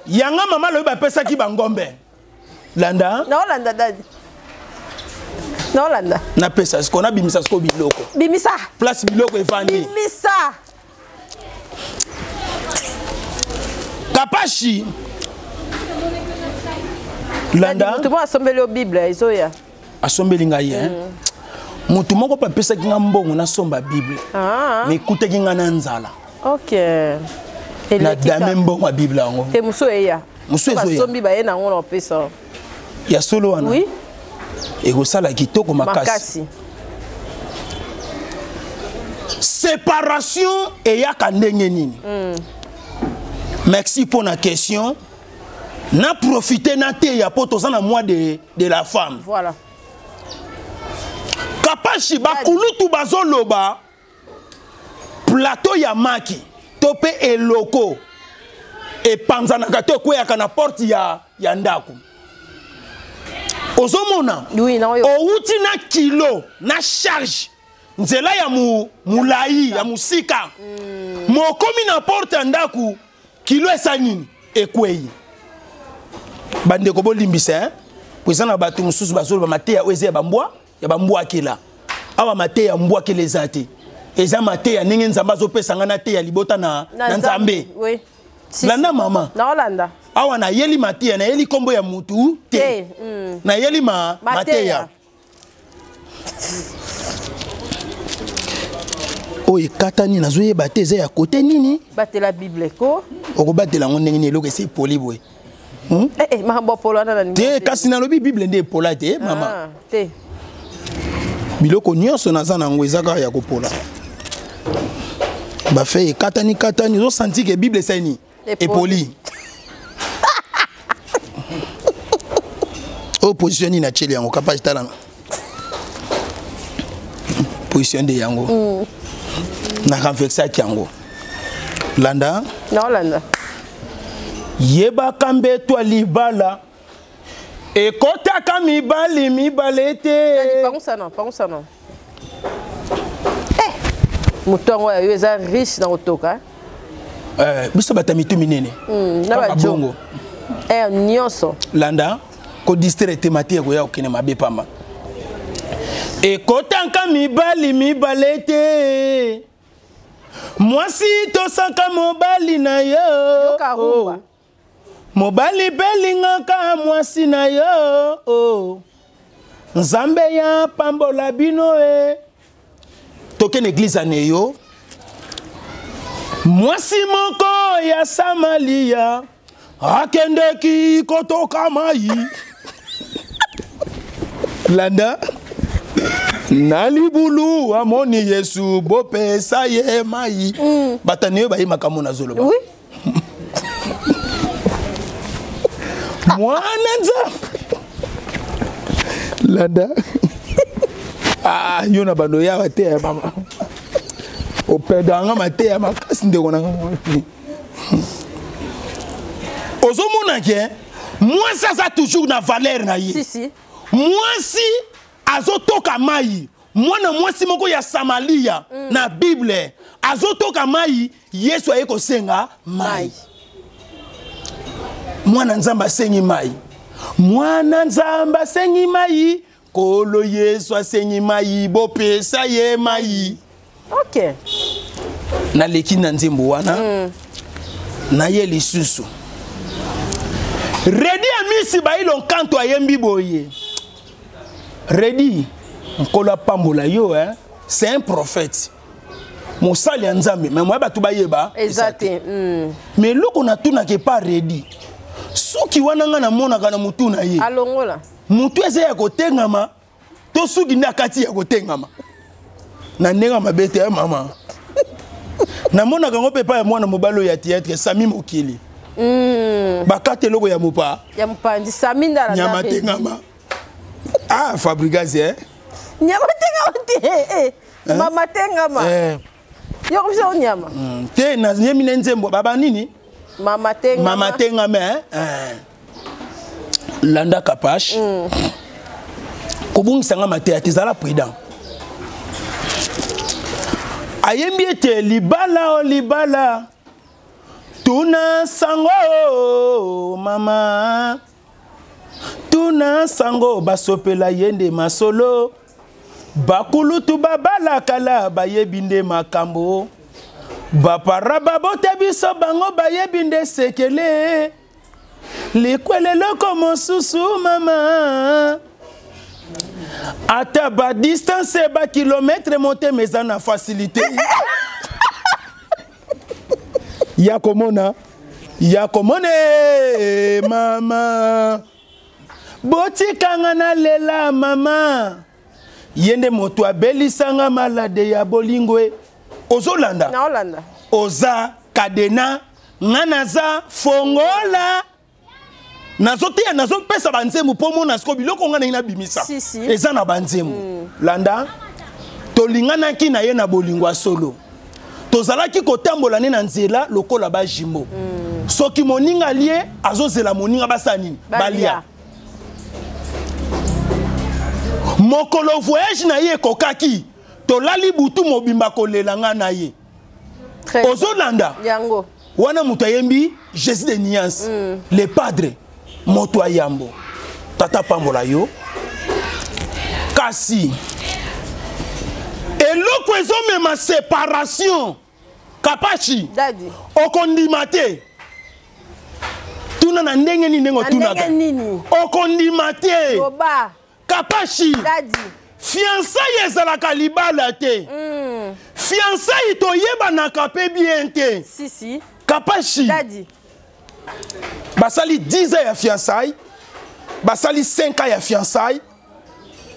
Speaker 2: Yanga mama lo ba pesa ki bangombe. Landa?
Speaker 3: Non, Landa, daddy. Non, Landa.
Speaker 2: Na pesa, ce qu'on a bimisa, ce qu'on biloko.
Speaker 3: Bimisa.
Speaker 2: Place biloko et fandi.
Speaker 3: Bimisa.
Speaker 2: Kapashi. Landa?
Speaker 3: Tout le monde a sombé la Bible, Isoya.
Speaker 2: A sombé l'ingaye, hein? Mutu moko pa pesa ki nga mbongo na somba Bible. Mais écoute ki nga nanzala.
Speaker 3: Ok.
Speaker 2: Na dame mbongo a Bible ango.
Speaker 3: Te muso eya.
Speaker 2: Muso ezo ya.
Speaker 3: Sombi ba ye na ngona pesa.
Speaker 2: Ya solo wana.
Speaker 3: Oui.
Speaker 2: Et go sala kitoko makasi. Séparation et ya kandenge nini. Merci pour la question. Na profité na te ya poto na mois de la femme.
Speaker 3: Voilà.
Speaker 2: Kapashi bakulutu bazoloba plateau ya maki tope eloko e panzanaka to kweyaka na porte ya ndako. Ozomona
Speaker 3: oui, non,
Speaker 2: outi na kilo na charge nzela ya mulai ya musika mokomi na porte ya ndako kilo esanini ekweyi bandeko bolimbisa hein kwezana batu mususu bazolo ba mateya oeze ya bambwa akela awa mateya mbwa akela ezate eza mateya ndenge nzambe azopesa nga na te ya libota na nzambe
Speaker 3: oui.
Speaker 2: Landa mama.
Speaker 3: Non, Landa.
Speaker 2: awa na yeli Mateya na yeli kombo ya mutu te na yeli Mateya o ekatani nazoyeba te eza ya kote nini
Speaker 3: batela Bible ko
Speaker 2: okobatela ngo ndenge nini eloko esi epoli boye
Speaker 3: makambo polo na nini
Speaker 2: te kasi nalobi Bible nde epola te mama
Speaker 3: te
Speaker 2: biloko nyonso naza nango eza kaka ya kopola bafe ekatani ozosanti ke Bible esani epoli o position nini acheli yango kapage talanga position de yango na renversaki yango landa
Speaker 3: na landa
Speaker 2: yebaka mbetwa libala ekotaka mibale te
Speaker 3: pangusa non mutongo yo eza riche na otoka
Speaker 2: biso batamitu minene
Speaker 3: na bajongo nyonso
Speaker 2: landa ko distraire thématique ko ya okene mabe pamba ekotaka mibale te mwasi tosaka mobali na yo mobali belingaka mwasi na yo nzambe ya pambola bino tokene église ane yo mwasi moko ya Samalia akendeki kotoka mai landa na libulu amoni Yesu bopesa ye mai batani yo bayimaka mona zoloba
Speaker 3: oui
Speaker 2: mwana nza landa yo na bando ya te ya mama opedanga mate ya makasi ndeko na ozomona ke mwasi aza toujours na valeur na ye
Speaker 3: si
Speaker 2: mwasi azotoka mai mwana mwasi moko ya Samalia na Bible azotoka mai Yesu aye kosenga mai mwana nzamba asengi mai mwana nzamba asengi mai kolo Yesu asengi mai bopesa ye mai
Speaker 3: ok
Speaker 2: na leki na nzembo wana na ye lisusu redi amisi bailo nkanto ayembi boye redi nkola pambola yo c'est un prophète mosali ya nzambe mais moi batu bayeba
Speaker 3: exacte
Speaker 2: mais loko na tuna ke pas redi suki wana nga na monaka na mutu na ye
Speaker 3: alongola
Speaker 2: mutu eza ya kotengama to suki nda kati ya kotengama na ndenga mabete ya mama na monaka ngo pepa ya mwana mobalo ya théâtre Sami Mokili bakate loko ya mopa
Speaker 3: ndi Sami ndala
Speaker 2: nyama tengama Fabrigas
Speaker 3: nyama tengama te mama tengama yo komisa nyama
Speaker 2: te na nyemi nzembo baba nini
Speaker 3: mama tengama
Speaker 2: landa kapash kobungisa nga mateya tezala prudent ayembi ete libala tuna sango mama tuna sango basopela yende masolo bakulutu babala kala bayebi nde makambo bapara babote biso bango bayebi nde sekele likweleloko mosusu mama ata ba distance ba kilometre monte meza na facilité ya komone mama botikanga na lela mama yende moto abelisanga malade ya bolingwe ozolanda
Speaker 3: na Olanda
Speaker 2: oza kadena ngana za fongola nazoteya nazopesa banzemu po mona siko biloko ngana ina bimisa eza na banzemu landa tolinganaki na ye na bolingwa solo tozalaki kotambola ne na nzela lokola ba jimbo soki moninga lie azozela moninga basa nini balia mokolo voyage na ye kokaki tolali butu mobimba kolela nga na ye ozolanda
Speaker 3: yango
Speaker 2: wana mutu ayembi Jésus de Niance le padre moto ayambo tata pambola yo kasi eloko ezomema séparation kapachi
Speaker 3: dadi
Speaker 2: okondima te tu tuna na ndenge ni ndenge tuna okondima te
Speaker 3: Oba
Speaker 2: Kapashi
Speaker 3: Daddy
Speaker 2: fiançailles ezalaka libala te fiançailles toyebanaka pe bien te
Speaker 3: si
Speaker 2: Kapashi
Speaker 3: Daddy
Speaker 2: basali 10 ans ya fiançailles basali 5 ans ya fiançailles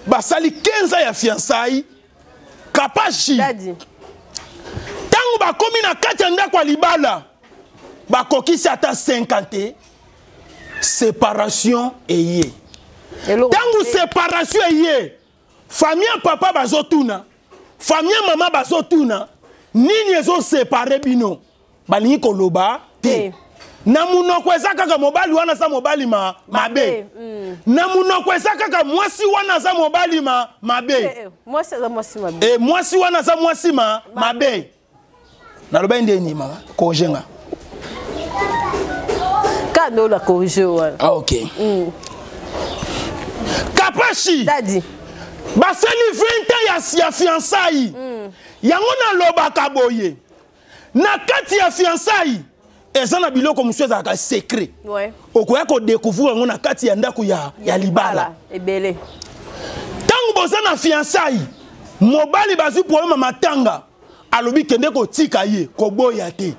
Speaker 2: basali 15 ans ya fiançailles Kapashi
Speaker 3: Daddy
Speaker 2: tango bakomi na kati ya ndako ya libala bakokisi ata 50 séparation eye tango séparation eye famille papa bazotuna famille mama bazotuna nini ezo séparer bino balingi koloba te na munoko eza kaka mobali wana za mobali mabe na munoko eza kaka mwasi wana za mobali mabe
Speaker 3: mwasi za mwasi mabe
Speaker 2: mwasi wana za mwasi mabe na loba ndeni mama kojenga
Speaker 3: kado la kojo wana
Speaker 2: OK Kapashi
Speaker 3: Daddy
Speaker 2: basali 20 ans ya fiançailles yango na lobaka boye na kati ya fiançailles eza na biloko musu ezalaka secret okoya kodécouvrir yango na kati ya ndako ya libala
Speaker 3: ebele
Speaker 2: tango boza na fiançailles mobali bazwi problème matanga alobi kende kotika ye koboya te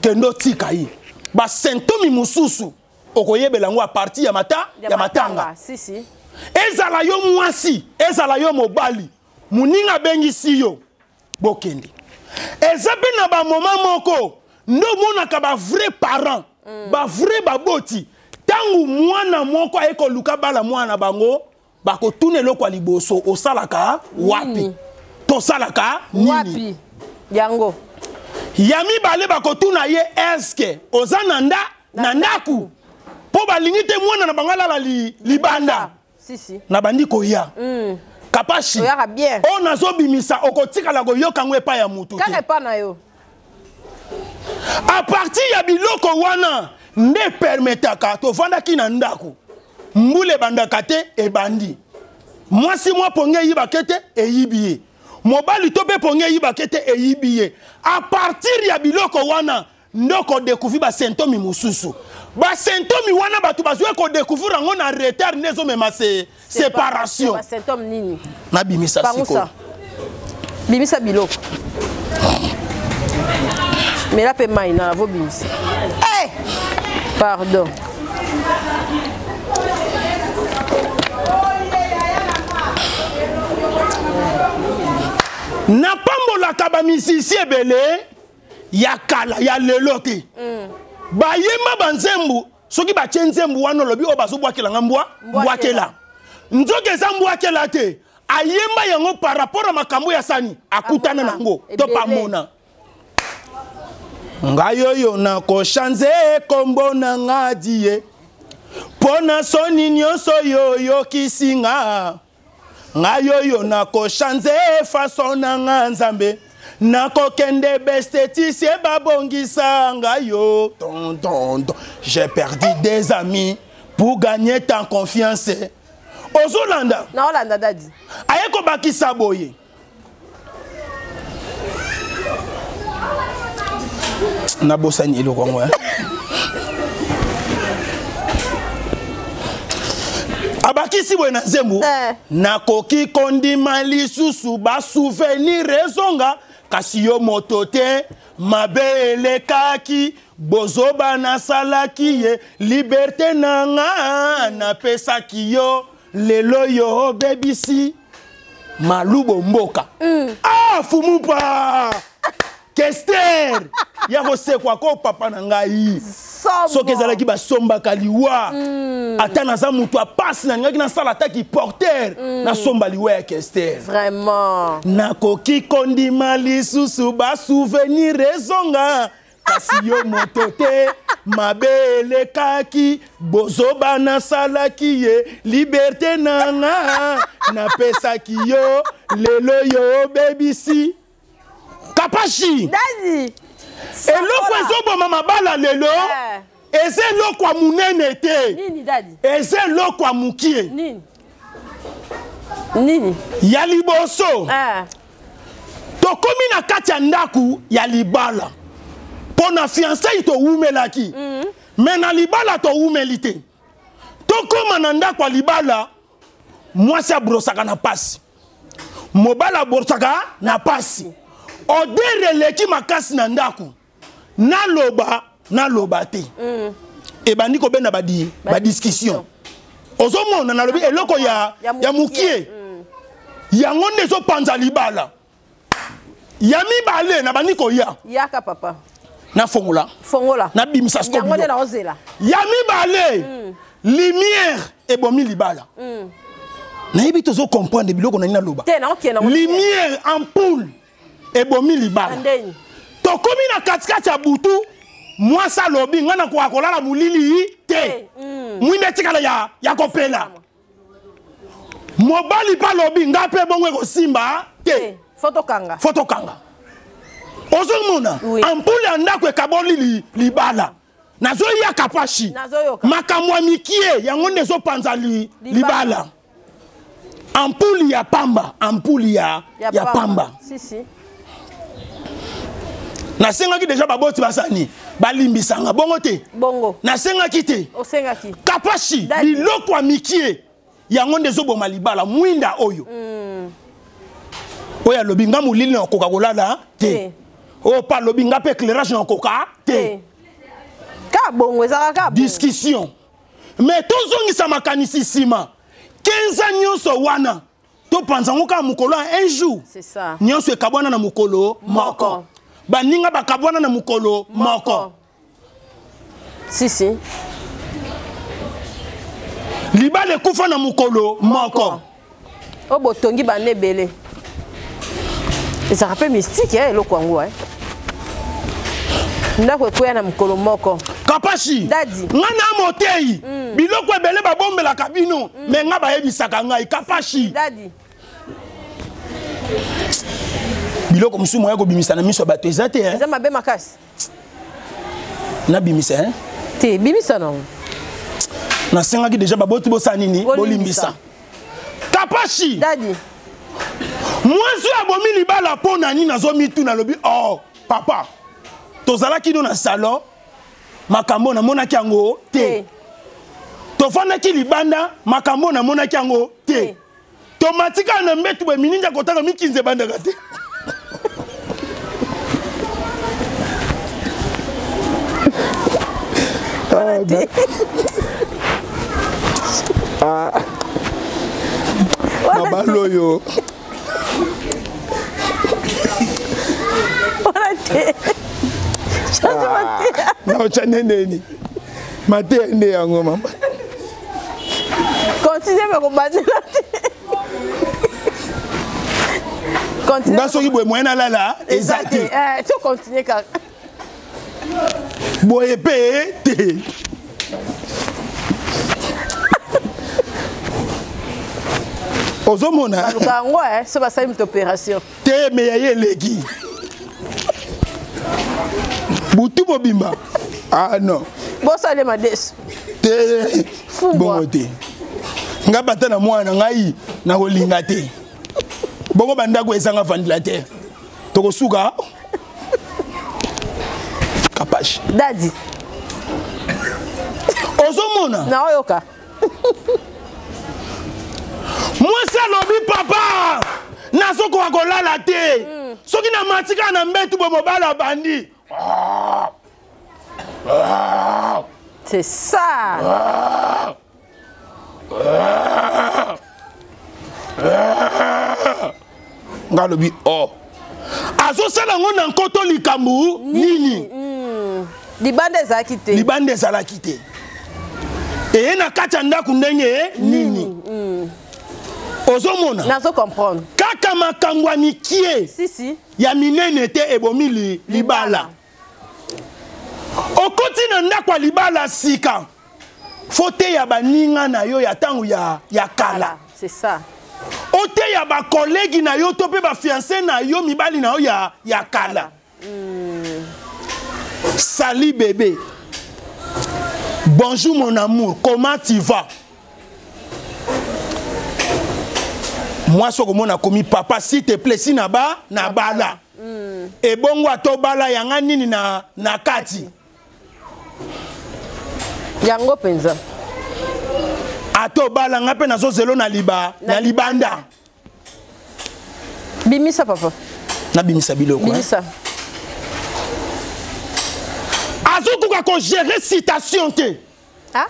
Speaker 2: kendo tika ye ba symptômes mususu okoyebela ngo a partir ya matanga
Speaker 3: si
Speaker 2: ezala yo mwasi ezala yo mobali muninga bengisi yo bokende ezape na ba moment moko ndo monaka ba vrai parent ba vrai baboti tangu mwana moko ayeko luka bala mwana bango bakotuna eloko liboso osalaka wapi to salaka nini
Speaker 3: wapi yango
Speaker 2: yami bale bakotuna ye eske oza na ndaku po balingi te mwana na bangala la libanda
Speaker 3: si
Speaker 2: na bandi koya Kapashi
Speaker 3: oyaka bien
Speaker 2: o nazobimisa okotikala koyoka ngo epa ya mutu te
Speaker 3: kaka epa na yo
Speaker 2: a partir ya biloko wana nde permetaka tovandaki na ndako mbule bandaka te ebandi mwasi mwa ponge yibake te eyibi ye mobali to pe ponge yibake te eyibi ye a partir ya biloko wana ndoko découvrir ba symptômes mususu ba symptômes wana batu bazwe ko découvrir ngo na retard nezo mema séparation
Speaker 3: ba symptômes nini
Speaker 2: na bimisa siko
Speaker 3: bimisa biloko mais là pe mai na vo bimisa pardon
Speaker 2: na pambolaka ba misisi ebele ya kala ya lelo te bayema banzembu soki batie nzembu wana lobi o bazobwakela mbwakela nzoki eza mbwakela te ayemba yango par rapport a makambo ya sani akutana nango to pamona ngai oyo nakoshanze kombo na nga die pona soni nyonso yo yokisi nga ngai oyo nakoshanze faso na nga nzambe nakokende bestetisie babongisa ngai yo j'ai perdu des amis pour gagner ta confiance ozolanda
Speaker 3: na olanda dadi
Speaker 2: ayeko bakisa boye na bosani eloko ngo abakisi boye na nzembo nakoki kondima lisusu ba souvenir ezonga kasi yo moto te mabe elekaki bozoba nasalaki ye liberté nanga napesaki yo lelo yo bebisi malubo mboka fumupa Kester ya kosekwa ko papa na ngai soki ezalaki basombaka liwa ata naza mutu apasi na ngaki nasala ataki porter nasomba liwa ya Kester
Speaker 3: vraiment
Speaker 2: nakoki kondima lisusu basouvenir ezonga kasi yo moto te mabe elekaki bozoba nasalaki ye liberté nanga napesaki yo lelo yo bebisi Kapashi
Speaker 3: dadi
Speaker 2: eloko ezoboma mabala lelo eze eloko ya munene te
Speaker 3: nini dadi
Speaker 2: eze eloko ya mukie
Speaker 3: nini
Speaker 2: ya liboso tokomi na kati ya ndaku ya libala mpo na fiançai towumelaki Mais na libala to humilité. To comme nanda kwa libala, moi ça brosaka na passe. Mobala brosaka na passe. Odere leki makasi na ndaku. Na loba te. Et bandi ko bena badi ba discussion. Ozomona na lobi eloko ya mukie. Yango ndezo panza libala. Yami bale na bandi ko ya.
Speaker 3: Yaka papa.
Speaker 2: Na fongola. Na bimisa skobi.
Speaker 3: Yango na ozela.
Speaker 2: Yami bale. Lumière et bomi libala. Na yebi tozo comprendre biloko na loba. Lumière ampoule et bomi libala. To komi na katikati ya butu. Moi ça lobi ngana kwa kolala mulili te. Mwine tikala ya kopela. Mobali pa lobi ngape bongwe ko simba te. Photo kanga. Ozomona ampule andako ekaboli libala. Nazo ya kapashi. Makamwa mikie yango nezo panza libala. Ampule ya pamba, ampule ya pamba.
Speaker 3: Si.
Speaker 2: Nasenga ki déjà baboti basani. Balimbisanga bongo te.
Speaker 3: Bongo.
Speaker 2: Nasenga ki te.
Speaker 3: Osenga ki.
Speaker 2: Kapashi biloko mikie yango ndezo boma libala mwinda oyo. Oya lobi nga mulili na Coca-Cola la te. O pa lobi nga pe éclairage na Coca te.
Speaker 3: Ka bongo ezaka ka bongo.
Speaker 2: Discussion. Mais tozongisa makanisi sima. 15 ans nyonso wana. To panzango ka mukolo un jour.
Speaker 3: C'est ça.
Speaker 2: Nyonso ekabwana na mukolo moko. Baninga bakabwana na mukolo moko.
Speaker 3: Si.
Speaker 2: Libale kufa na mukolo moko.
Speaker 3: O botongi bane belé. Et ça rappelle mystique hein eloko yango hein. Ndako ekoya na mukolo moko.
Speaker 2: Kapashi.
Speaker 3: Dadi.
Speaker 2: Ngana motei. Biloko ebele babombela kabino. Mais nga bayebisaka ngai kapashi.
Speaker 3: Dadi.
Speaker 2: Biloko musumu ya ko bimisa na miso bato ezate hein.
Speaker 3: Eza mabe makasi.
Speaker 2: Na bimisa hein.
Speaker 3: Te bimisa non.
Speaker 2: Na senga ki déjà baboti bosanini bolimbisa. Kapashi.
Speaker 3: Dadi.
Speaker 2: Moi je abomi libala pona ni nazomi tu na lobi oh papa. Tozala ki do na salon makambo na monaki yango te. Tofanda ki libanda makambo na monaki yango te. Tomatika na mbetu be mininja kotaka mikinze banda kate. Mabaloyo. Na chanene mate ende yango mama.
Speaker 3: Continue me kobanela. Continue.
Speaker 2: Nga soki boye moyena lala ezati.
Speaker 3: Tu continue ka.
Speaker 2: Boye pe te. Ozomona.
Speaker 3: Lukango c'est pas ça une opération.
Speaker 2: Te me yaye legi. Butu bobimba. Ah non.
Speaker 3: Bossa le mades.
Speaker 2: Te bongo te. Nga bata na mwana ngai na kolinga te. Bongo bandako ezanga ventilateur. Toko suka. Kapashi.
Speaker 3: Dadi.
Speaker 2: Ozomona.
Speaker 3: Na oyoka.
Speaker 2: Moi ça lobi papa. Nazoko akolala te. Soki na matika na mbetu bo mobala bandi.
Speaker 3: C'est ça.
Speaker 2: Ngalobi oh. Azo sala ngona nkoto likambu nini?
Speaker 3: Libande za kite.
Speaker 2: Libande za la kite. Et na kati ndako ndenge nini? Ozomona.
Speaker 3: Nazo comprendre.
Speaker 2: Kaka makambo mikie.
Speaker 3: Si.
Speaker 2: Ya minene te ebomi libala. Okoti na ndako libala sika. Fote ya baninga na yo ya tangu ya kala.
Speaker 3: C'est ça.
Speaker 2: Ote ya ba collègue na yo to pe ba fiancé na yo mibali na yo ya kala. Salut bébé. Bonjour mon amour, comment tu vas? Moi ce que mon commis papa s'il te plaît si na bala. Et bongo to bala yanga nini na kati.
Speaker 3: Yango penza.
Speaker 2: Ato balanga pe nazo zelo na libanda.
Speaker 3: Bimisa papa.
Speaker 2: Na bimisa biloko.
Speaker 3: Bimisa.
Speaker 2: Azokuka ko gérer citation te.
Speaker 3: Ah?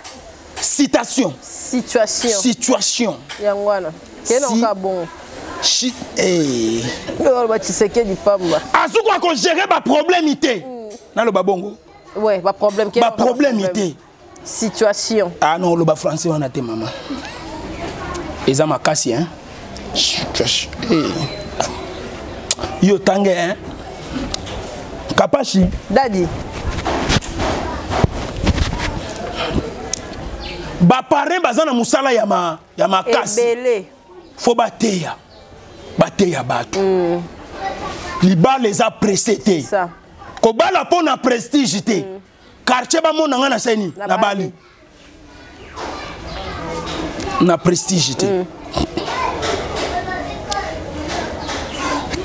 Speaker 2: Citation. Situation.
Speaker 3: Yangwana. Keno ka bon. Ba Tshisekedi di pamba.
Speaker 2: Azokuka ko gérer ba problème ité. Na lo babongo.
Speaker 3: Ouais, ba problème
Speaker 2: ba problème ité.
Speaker 3: Situation.
Speaker 2: Ah non, le bas français on a té maman. Eza makasi hein. Situation. Yo tangue hein. Kapashi.
Speaker 3: Daddy.
Speaker 2: Ba parrain bazana musala ya makasi.
Speaker 3: Ebele.
Speaker 2: Faut bateya. Bateya bato. Liba les a précédés.
Speaker 3: Ça.
Speaker 2: Ko bala pona prestige té. Quartier ba mona ngana seni na Bali. Na prestige té.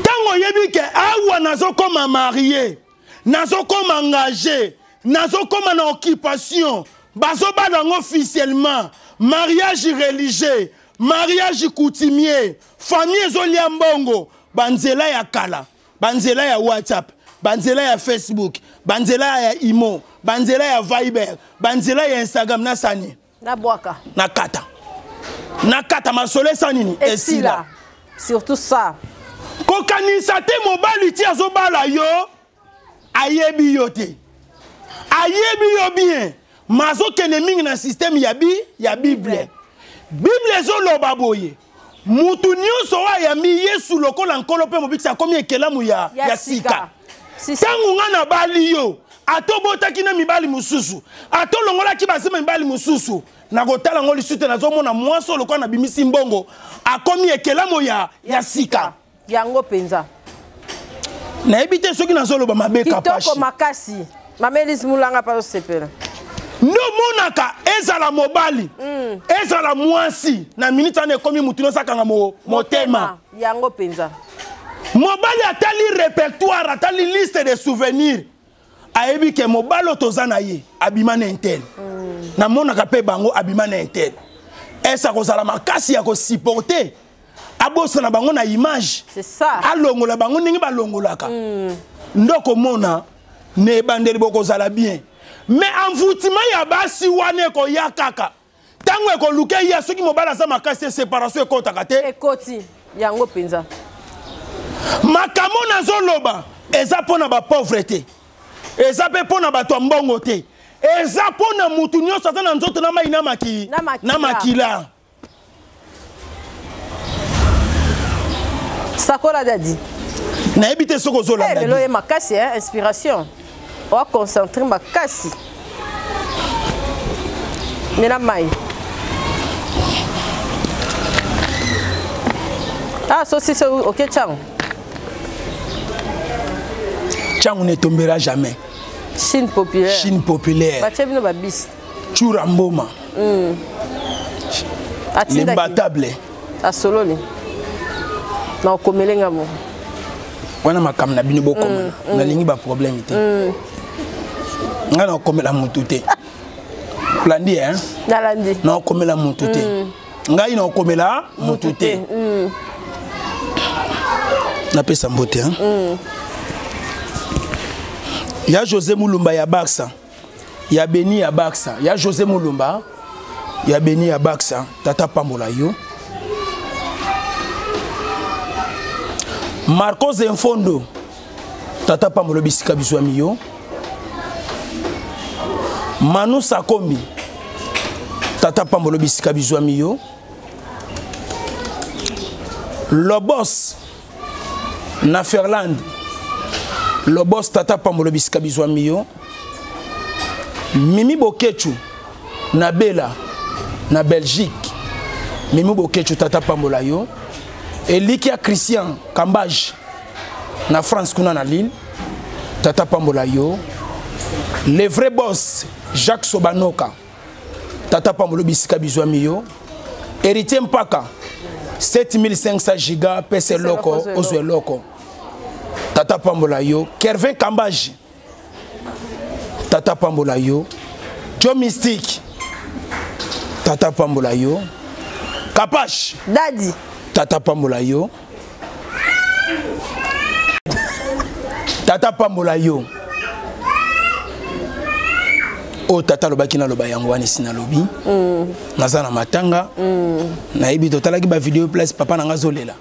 Speaker 2: Tango yebi ke awa nazo koma marié, nazo koma engagé, nazo koma na occupation, bazo balango officiellement, mariage religieux, mariage coutumier, famille ezolia mbongo, banzela ya kala, banzela ya WhatsApp, banzela ya Facebook, banzela ya Imo, banzela ya Viber, banzela ya Instagram na sani.
Speaker 3: Na boaka.
Speaker 2: Na kata. Na kata masole sanini.
Speaker 3: Esila. Surtout ça.
Speaker 2: Kokanisa te mobali ti azobala yo ayebi yo te. Ayebi yo bien. Mazo kene mingi na système ya Bible. Bible zo loba boye. Mutu nyonso wa ya mi Yesu lokola nkolo pe mobikisa komi ekelamu ya sika. Tangu ngana bali yo atobota kina mibali mususu atolongola ki basema mibali mususu na kotala ngoli sute nazomona mwaso lokola na bimisi mbongo akomi ekelamu ya sika.
Speaker 3: Yango penza.
Speaker 2: Na ebite soki nazoloba mabe kapashi.
Speaker 3: Kitoko makasi. Mamelis mulanga pa sepela.
Speaker 2: No monaka ezala mobali. Ezala mwasi na minute ane komi mutuno sakanga motema.
Speaker 3: Yango penza.
Speaker 2: Mobali atali répertoire, atali liste de souvenirs. Ayebi ke mobalo tozana ye abimana intel. Na monaka pe bango abimana intel. Esa kozala makasi ya ko supporter. Abosa na bango na image.
Speaker 3: C'est ça.
Speaker 2: Alongola bango ningi balongolaka. Ndoko mona ne bandeli boko zala bien. Mais envoûtement ya basi wane ko yakaka. Tango ko luke ya soki mobala za makasi séparation ko takate.
Speaker 3: Ekoti yango penza.
Speaker 2: Makamo na zoloba eza pona ba pauvreté. Eza pe pona ba to mbongo te. Eza pona mutu nyonso za na nzoto na mai na makila.
Speaker 3: Sakola dadi.
Speaker 2: Na ebite soko zola dadi.
Speaker 3: Lelo e makasi hein, inspiration. On va concentrer makasi. Nena mai. Ah, ça c'est OK Chang.
Speaker 2: Chang ne tombera jamais.
Speaker 3: Chine populaire.
Speaker 2: Chine populaire.
Speaker 3: Ba chebino ba bis.
Speaker 2: Churamboma. L'imbattable.
Speaker 3: A sololi. Na okomelenga mo.
Speaker 2: Wana makam na bino bokoma. Na lingi ba problème te. Nga na okomela mutu te. Landi hein?
Speaker 3: Na landi.
Speaker 2: Na okomela mutu te. Nga ina okomela mutu te. Na pesa mbote hein? Ya José Mulumba ya Baksa. Ya Beni ya Baksa. Ya José Mulumba. Ya Beni ya Baksa. Tata Pambola yo. Marcos Enfondo. Tata Pambola bisika biswami yo. Manu Sakombi. Tata Pambola bisika biswami yo. Lobos na Ferland. Lobos Tata Pambola bisika biswami yo. Mimi Bokechu na Bela na Belgique. Mimi Bokechu Tata Pambola yo. Elikia Christian Kambaj na France kuna na Lille. Tata Pambola yo. Le vrai boss Jacques Sobanoka. Tata Pambola bisika biswami yo. Héritier Mpaka 7500 giga PC loko ozwe loko. Tata Pambola yo. Kervin Kambaj. Tata Pambola yo. Joe Mystique tata pambola yo. Kapash
Speaker 3: Daddy
Speaker 2: tata pambola yo. Tata pambola yo. O tata lobaki na loba yango wana sina lobi. Naza na matanga. Na yebi totalaki ba vidéo place papa nanga zolela.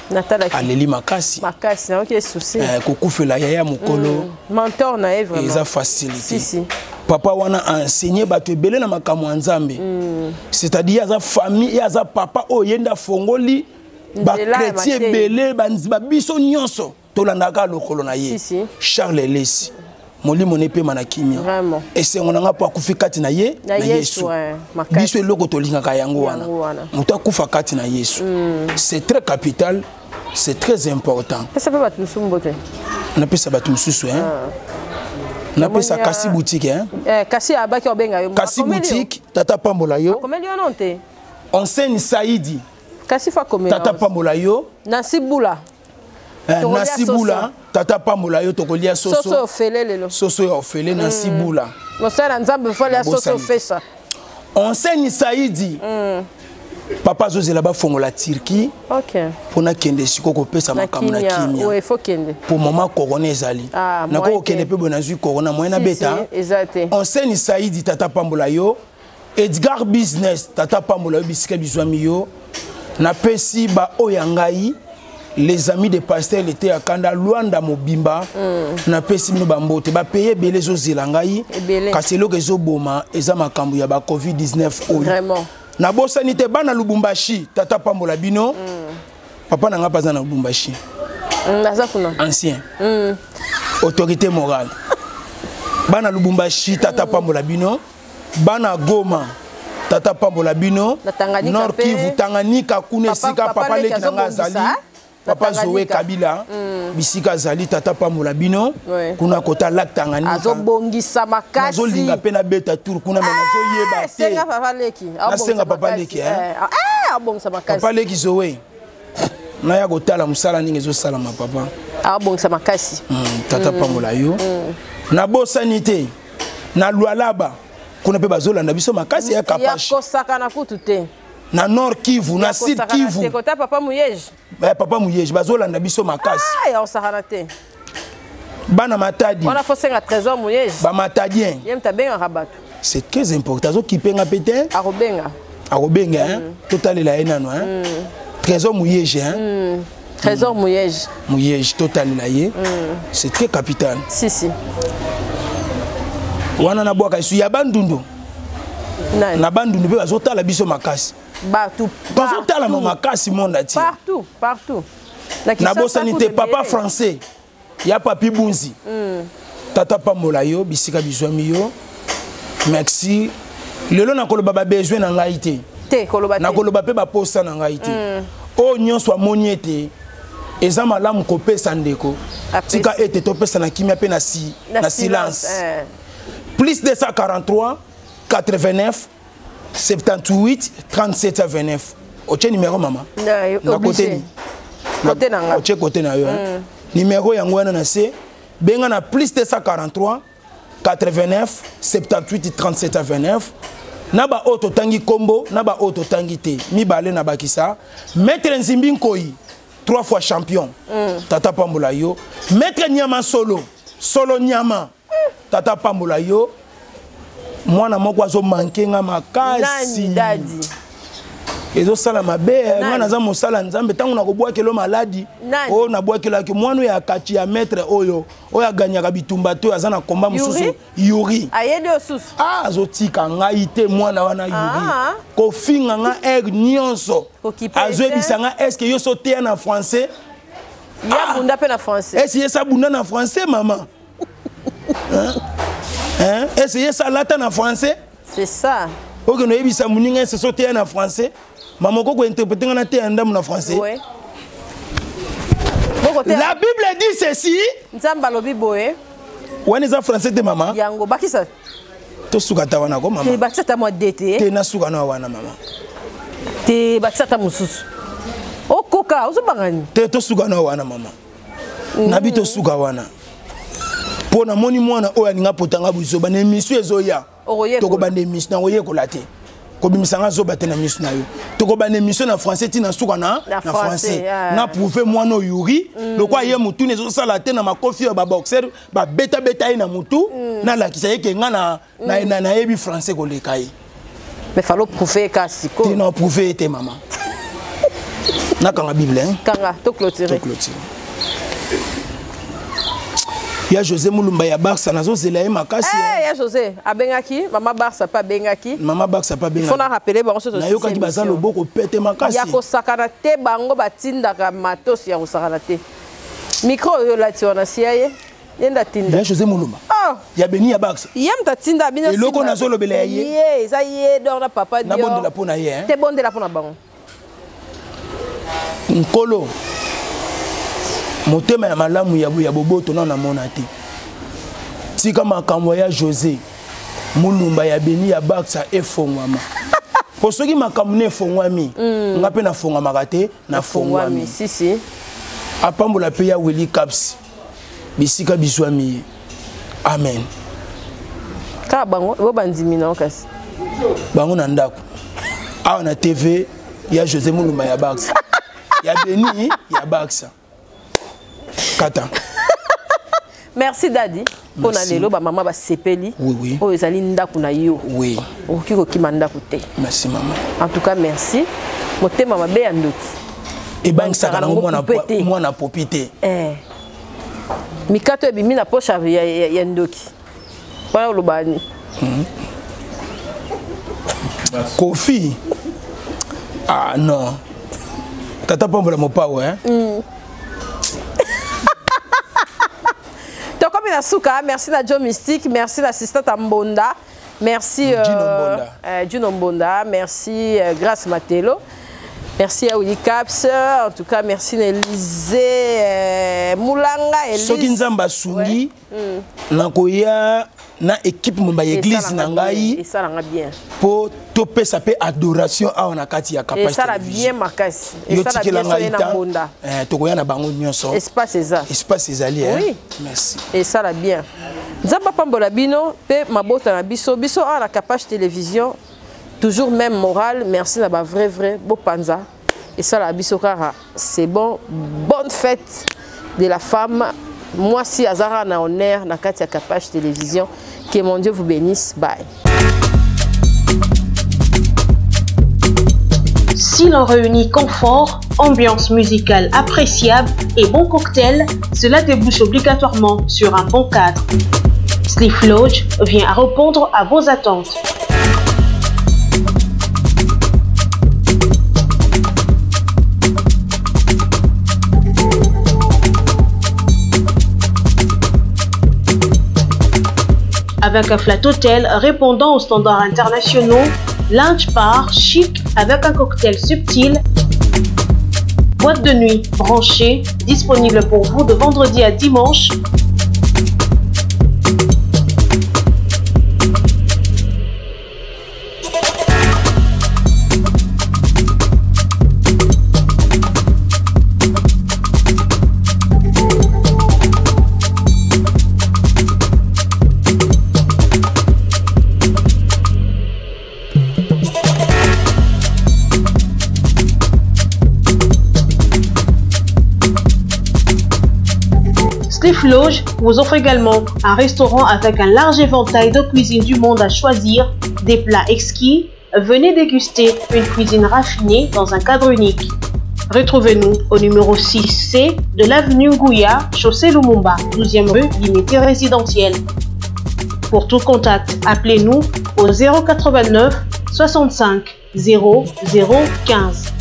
Speaker 3: Natala
Speaker 2: aleli makasi.
Speaker 3: Makasi na aucun souci.
Speaker 2: Kokufela yaya mukolo.
Speaker 3: Mentor na vraiment.
Speaker 2: Eza facilité.
Speaker 3: Si.
Speaker 2: Papa wana enseigné bato ebele na makambo nzambe. C'est-à-dire aza famille aza papa oyenda fongoli ba chrétien belé ba biso nyonso tolandaka lokolo na ye. Charles Elesi. Molimo nepe manakimia.
Speaker 3: Vraiment.
Speaker 2: Et c'est on nga pa kufi kati na ye na Yesu. Biso eloko tolingaka yango wana. Muta kufa kati na Yesu. C'est très capital, c'est très important.
Speaker 3: Ça peut battre mususu mbote.
Speaker 2: Na pesa batu mususu hein. Na pesa kasi boutique hein.
Speaker 3: Kasi abaki obenga yo.
Speaker 2: Kasi boutique tata pambola yo.
Speaker 3: Comment lui on te?
Speaker 2: Enseigne Saïdi.
Speaker 3: Kasi fa comment?
Speaker 2: Tata pambola yo.
Speaker 3: Nasibula.
Speaker 2: Nasibula tata pambola yo tokolia soso.
Speaker 3: Soso ofele lelo.
Speaker 2: Soso ofele nasibula.
Speaker 3: Mosala nzambe folia soso fesa.
Speaker 2: Enseigne Saïdi. Papa José là-bas fongola Turquie.
Speaker 3: OK.
Speaker 2: Pona kende sikoko pesa makambo na kimia.
Speaker 3: Oui, faut kende.
Speaker 2: Pour maman corona ezali. Nako kende pe bonazui corona moyena beta.
Speaker 3: Exact.
Speaker 2: Enseigne Saïdi tata pambola yo. Edgar Business tata pambola yo bisika bizwami yo. Na pesi ba oyangai. Les amis de pasteur étaient à Kanda Luanda Mobimba. Na pesi no bambote ba payer belé zo zilangai. Kaselo ke zo boma eza makambo ya ba COVID-19 oyo.
Speaker 3: Vraiment.
Speaker 2: Na bosanité bana Lubumbashi tata pambola bino. Papa nanga paza na Lubumbashi.
Speaker 3: Naza kuna.
Speaker 2: Ancien. Autorité morale. Bana Lubumbashi tata pambola bino. Bana Goma tata pambola bino. Nord Kivu Tanganyika kuna sika papa leki nanga zali. Papa Zoé Kabila, bisika zali tata pambola bino, kuna kota lac Tanganyika.
Speaker 3: Azobongisa makasi.
Speaker 2: Nazolinga pena beta tour kuna menazo yeba te.
Speaker 3: Senga papa leki.
Speaker 2: Nasenga papa leki
Speaker 3: abongisa makasi.
Speaker 2: Papa leki Zoé. Na ya kotala musala ninge zo sala ma papa.
Speaker 3: Abongisa makasi.
Speaker 2: Tata pambola yo. Na bosanité. Na Lualaba. Kuna pe bazolanda biso makasi ya Kapashi.
Speaker 3: Ya kosaka na kutu te.
Speaker 2: Na Nord Kivu, na Sud Kivu.
Speaker 3: C'est côté papa Mouyeje.
Speaker 2: Papa Mouyeje, bazolanda biso makasi.
Speaker 3: Ya osakana te.
Speaker 2: Bana Matadi.
Speaker 3: On a fait un trésor Mouyeje.
Speaker 2: Ba Matadien.
Speaker 3: Yem ta benga rabato.
Speaker 2: C'est très important. Zo kipenga pété.
Speaker 3: Arobenga.
Speaker 2: Arobenga hein. Total la enano hein. Trésor Mouyeje hein.
Speaker 3: Trésor Mouyeje.
Speaker 2: Mouyeje total la ye. C'est très capital.
Speaker 3: Si.
Speaker 2: Wana na boka isu ya bandundu. Na bandundu pe bazotala biso makasi.
Speaker 3: Partout.
Speaker 2: Bazotala makasi monde ati.
Speaker 3: Partout.
Speaker 2: Na bosanité papa français. Ya papi Bunzi. Tata pambola yo bisika bizwami yo. Merci. Lelo na koloba ba besoin na ngai te. Na koloba pe ba posa na ngai te. O nyonso amoniete. Eza malamu kopesa ndeko. Tika ete topesa na kimia pe na silence. Plus 243 89 78 37 29. Oche numéro maman.
Speaker 3: Na côté. Côté na nga.
Speaker 2: Oche côté na yo. Numéro yango wana na se benga na plus 243 89 78 37 29. Na ba auto tangi combo, na ba auto tangi te. Mi balé na bakisa. Maître Nzimbi Nkoyi 3 fois champion. Tata pambola yo. Maître Nyama Solo Nyama. Tata pambola yo. Mwana moko azo mankenga makasi.
Speaker 3: Daddy.
Speaker 2: Ezo sala mabe, mwana za mosala nzambe tangu na kobwa kelo maladi. O na bwa kelo ki mwana ya kati ya maître oyo ganyaka bitumba to azana komba mususu Yuri.
Speaker 3: Ayede osusu.
Speaker 2: Azo tika ngai te mwana wana Yuri. Ko finga nga nyonso. Azo ebisanga est-ce que yo sauter en français?
Speaker 3: Ya bunda pe na français.
Speaker 2: Est-ce que ça bunda na français maman? Hein? Essayez ça là en français?
Speaker 3: C'est ça.
Speaker 2: Ok, nous avons ça moninga c'est sauté en français. Maman ko interpréter en ndam na français.
Speaker 3: Ouais.
Speaker 2: La Bible dit ceci.
Speaker 3: Nzamba lobi boye.
Speaker 2: Wani za français de maman.
Speaker 3: Yango bakisa.
Speaker 2: To suka ta wana ko maman.
Speaker 3: Te bakisa ta mo dete.
Speaker 2: Te na suka na wana maman.
Speaker 3: Te bakisa ta mususu. Okoka, uzobangani.
Speaker 2: Te to suka na wana maman. Nabi to suka wana. Pona moni mwana oya ninga potanga buzo ba na émission ezoya tokobanda émission na oyekola te kobimisanga zoba te na miso na yo tokobanda émission na français tina suka na français na prouver mwana yuri lokwa ye mutu nezosala te na makofi ya baboxer babeta ye na mutu na lakisa ye ke nga na yebi français koleka ye
Speaker 3: mais fallait prouver kasi ko
Speaker 2: tina prouver te mama na kanga bible hein
Speaker 3: kanga to clôturer
Speaker 2: ya José Mulumba ya Barça nazo zela ye makasi
Speaker 3: ya José abengaki mama Barça pas bengaki
Speaker 2: il
Speaker 3: faut na rappeler bango so
Speaker 2: na yo quand baza loboko pete makasi
Speaker 3: ya ko sakana te bango batindaka matos ya ko sakana te micro yo la tiona siaye yenda tinda
Speaker 2: ya José Mulumba ya beni ya Barça
Speaker 3: yem ta tinda bino
Speaker 2: si loko nazo lobela ye
Speaker 3: za ye dor na papa dio
Speaker 2: na bonde la pona ye
Speaker 3: te bonde la pona bango
Speaker 2: nkolo motema ya malamu ya boboto na mona te tika makambo ya José Mulumba ya beni ya Barça efongwama po soki makambo ne efongwami nga pe na fongwama te na fongwami
Speaker 3: si
Speaker 2: apambola pe ya Willy Caps bisika biswami amen
Speaker 3: ka bango bo bandimi na okasi
Speaker 2: bango na ndako awa na TV ya José Mulumba ya Barça ya beni ya Barça kata
Speaker 3: merci daddy pour na lelo ba mama ba sepeli
Speaker 2: oui
Speaker 3: o ezali ndako na yo
Speaker 2: oui
Speaker 3: okiko kimanda kote
Speaker 2: merci maman
Speaker 3: en tout cas merci motema mabe ya ndoki
Speaker 2: e bang saka na mwana popite
Speaker 3: mikato ebimi na poche ya ndoki wala lobani
Speaker 2: Kofi non tata pambola mopawe hein
Speaker 3: Comme la souka, merci à Joe Mystique, merci à l'assistante Mbonda, merci Juno Mbonda, merci Grace Matelo, merci à Willy Caps, en tout cas merci à Élisée Moulanga et
Speaker 2: Soki Nzamba Sungi, Nakoya na équipe mba église na ngai
Speaker 3: et ça l'a bien
Speaker 2: pour topé ça peut adoration a on a kati ya capacité
Speaker 3: et ça l'a bien makasi et ça l'a bien sonné na Mbonda
Speaker 2: tokoya na bango nyonso
Speaker 3: espace
Speaker 2: ezali
Speaker 3: oui
Speaker 2: merci
Speaker 3: et ça l'a bien Nzamba pambola bino pe mabota na biso a la Capache télévision toujours même morale merci na ba vrai beau panza et ça la biso kara c'est bon bonne fête de la femme. Moi, si Azara na honneur, na Katia Capache télévision, que mon Dieu vous bénisse. Bye.
Speaker 6: Si l'on réunit confort, ambiance musicale appréciable et bon cocktail, cela débouche obligatoirement sur un bon cadre. Sliff Lodge vient à répondre à vos attentes. Avec un flat hôtel répondant aux standards internationaux, lounge bar chic avec un cocktail subtil, boîte de nuit branchée, disponible pour vous de vendredi à dimanche. Sliff Lodge vous offre également un restaurant avec un large éventail de cuisine du monde à choisir, des plats exquis. Venez déguster une cuisine raffinée dans un cadre unique. Retrouvez-nous au numéro 6C de l'avenue Ngouya, chaussée Lumumba, 12e rue, limité résidentielle. Pour tout contact, appelez-nous au 089 65 00 15.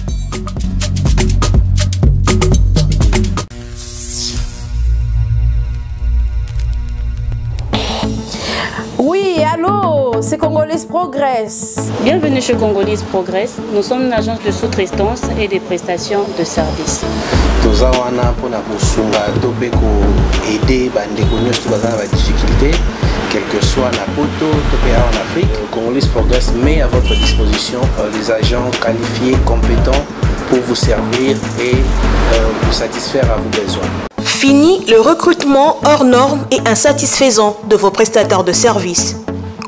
Speaker 3: Oui, allô, c'est Congolese Progress.
Speaker 7: Bienvenue chez Congolese Progress. Nous sommes une agence de sous-traitance et des prestations de services.
Speaker 8: Toza wana pona kosunga tope ko aider bandeko nyonso baza na difficulté, quel que soit na poto tope en Afrique. Congolese Progress met à votre disposition des agents qualifiés, compétents pour vous servir et vous satisfaire à vos besoins.
Speaker 6: Fini le recrutement hors normes et insatisfaisant de vos prestataires de services.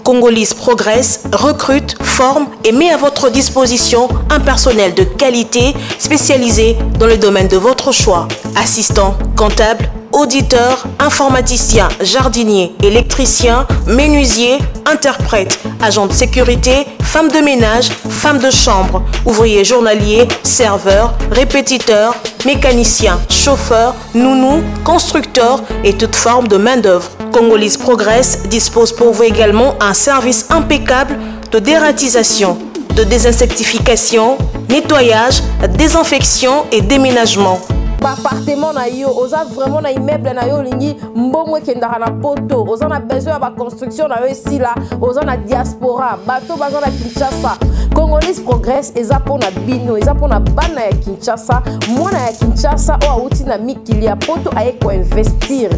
Speaker 9: Congolese Progress recrute, forme et met à votre disposition un personnel de qualité spécialisé dans le domaine de votre choix. Assistant, comptable, auditeur, informaticien, jardinier, électricien, menuisier, interprète, agent de sécurité, femme de ménage, femme de chambre, ouvrier journalier, serveur, répétiteur, mécanicien, chauffeur, nounou, constructeur et toute forme de main-d'œuvre. Congolese Progress dispose pour vous également un service impeccable de dératisation, de désinsectification, nettoyage, désinfection et déménagement.
Speaker 3: Appartement na yo, oza vraiment na immeuble na yo lingi mbongo kendaka na poto, oza na besoin ya ba construction na yo ici là, oza na diaspora, bato baza na Kinshasa. Congolese Progress eza pona bino, eza pona bana ya Kinshasa, mwana ya Kinshasa o auti na mikili ya poto aye ko investir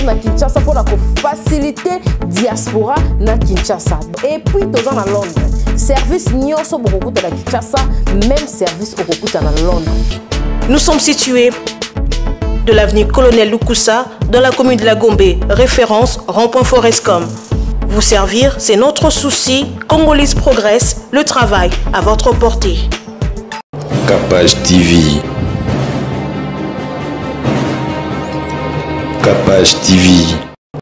Speaker 3: na Kinshasa pona ko faciliter diaspora na Kinshasa. Et puis toza na Londres. Service nyonso bokokuta na Kinshasa, même service okokuta na Londres.
Speaker 9: Nous sommes situés de l'avenue Colonel Lukusa dans la commune de la Gombe, référence rond-point Forescom. Vous servir, c'est notre souci. Congolese Progress, le travail à votre portée.
Speaker 10: Capage TV. Capage TV.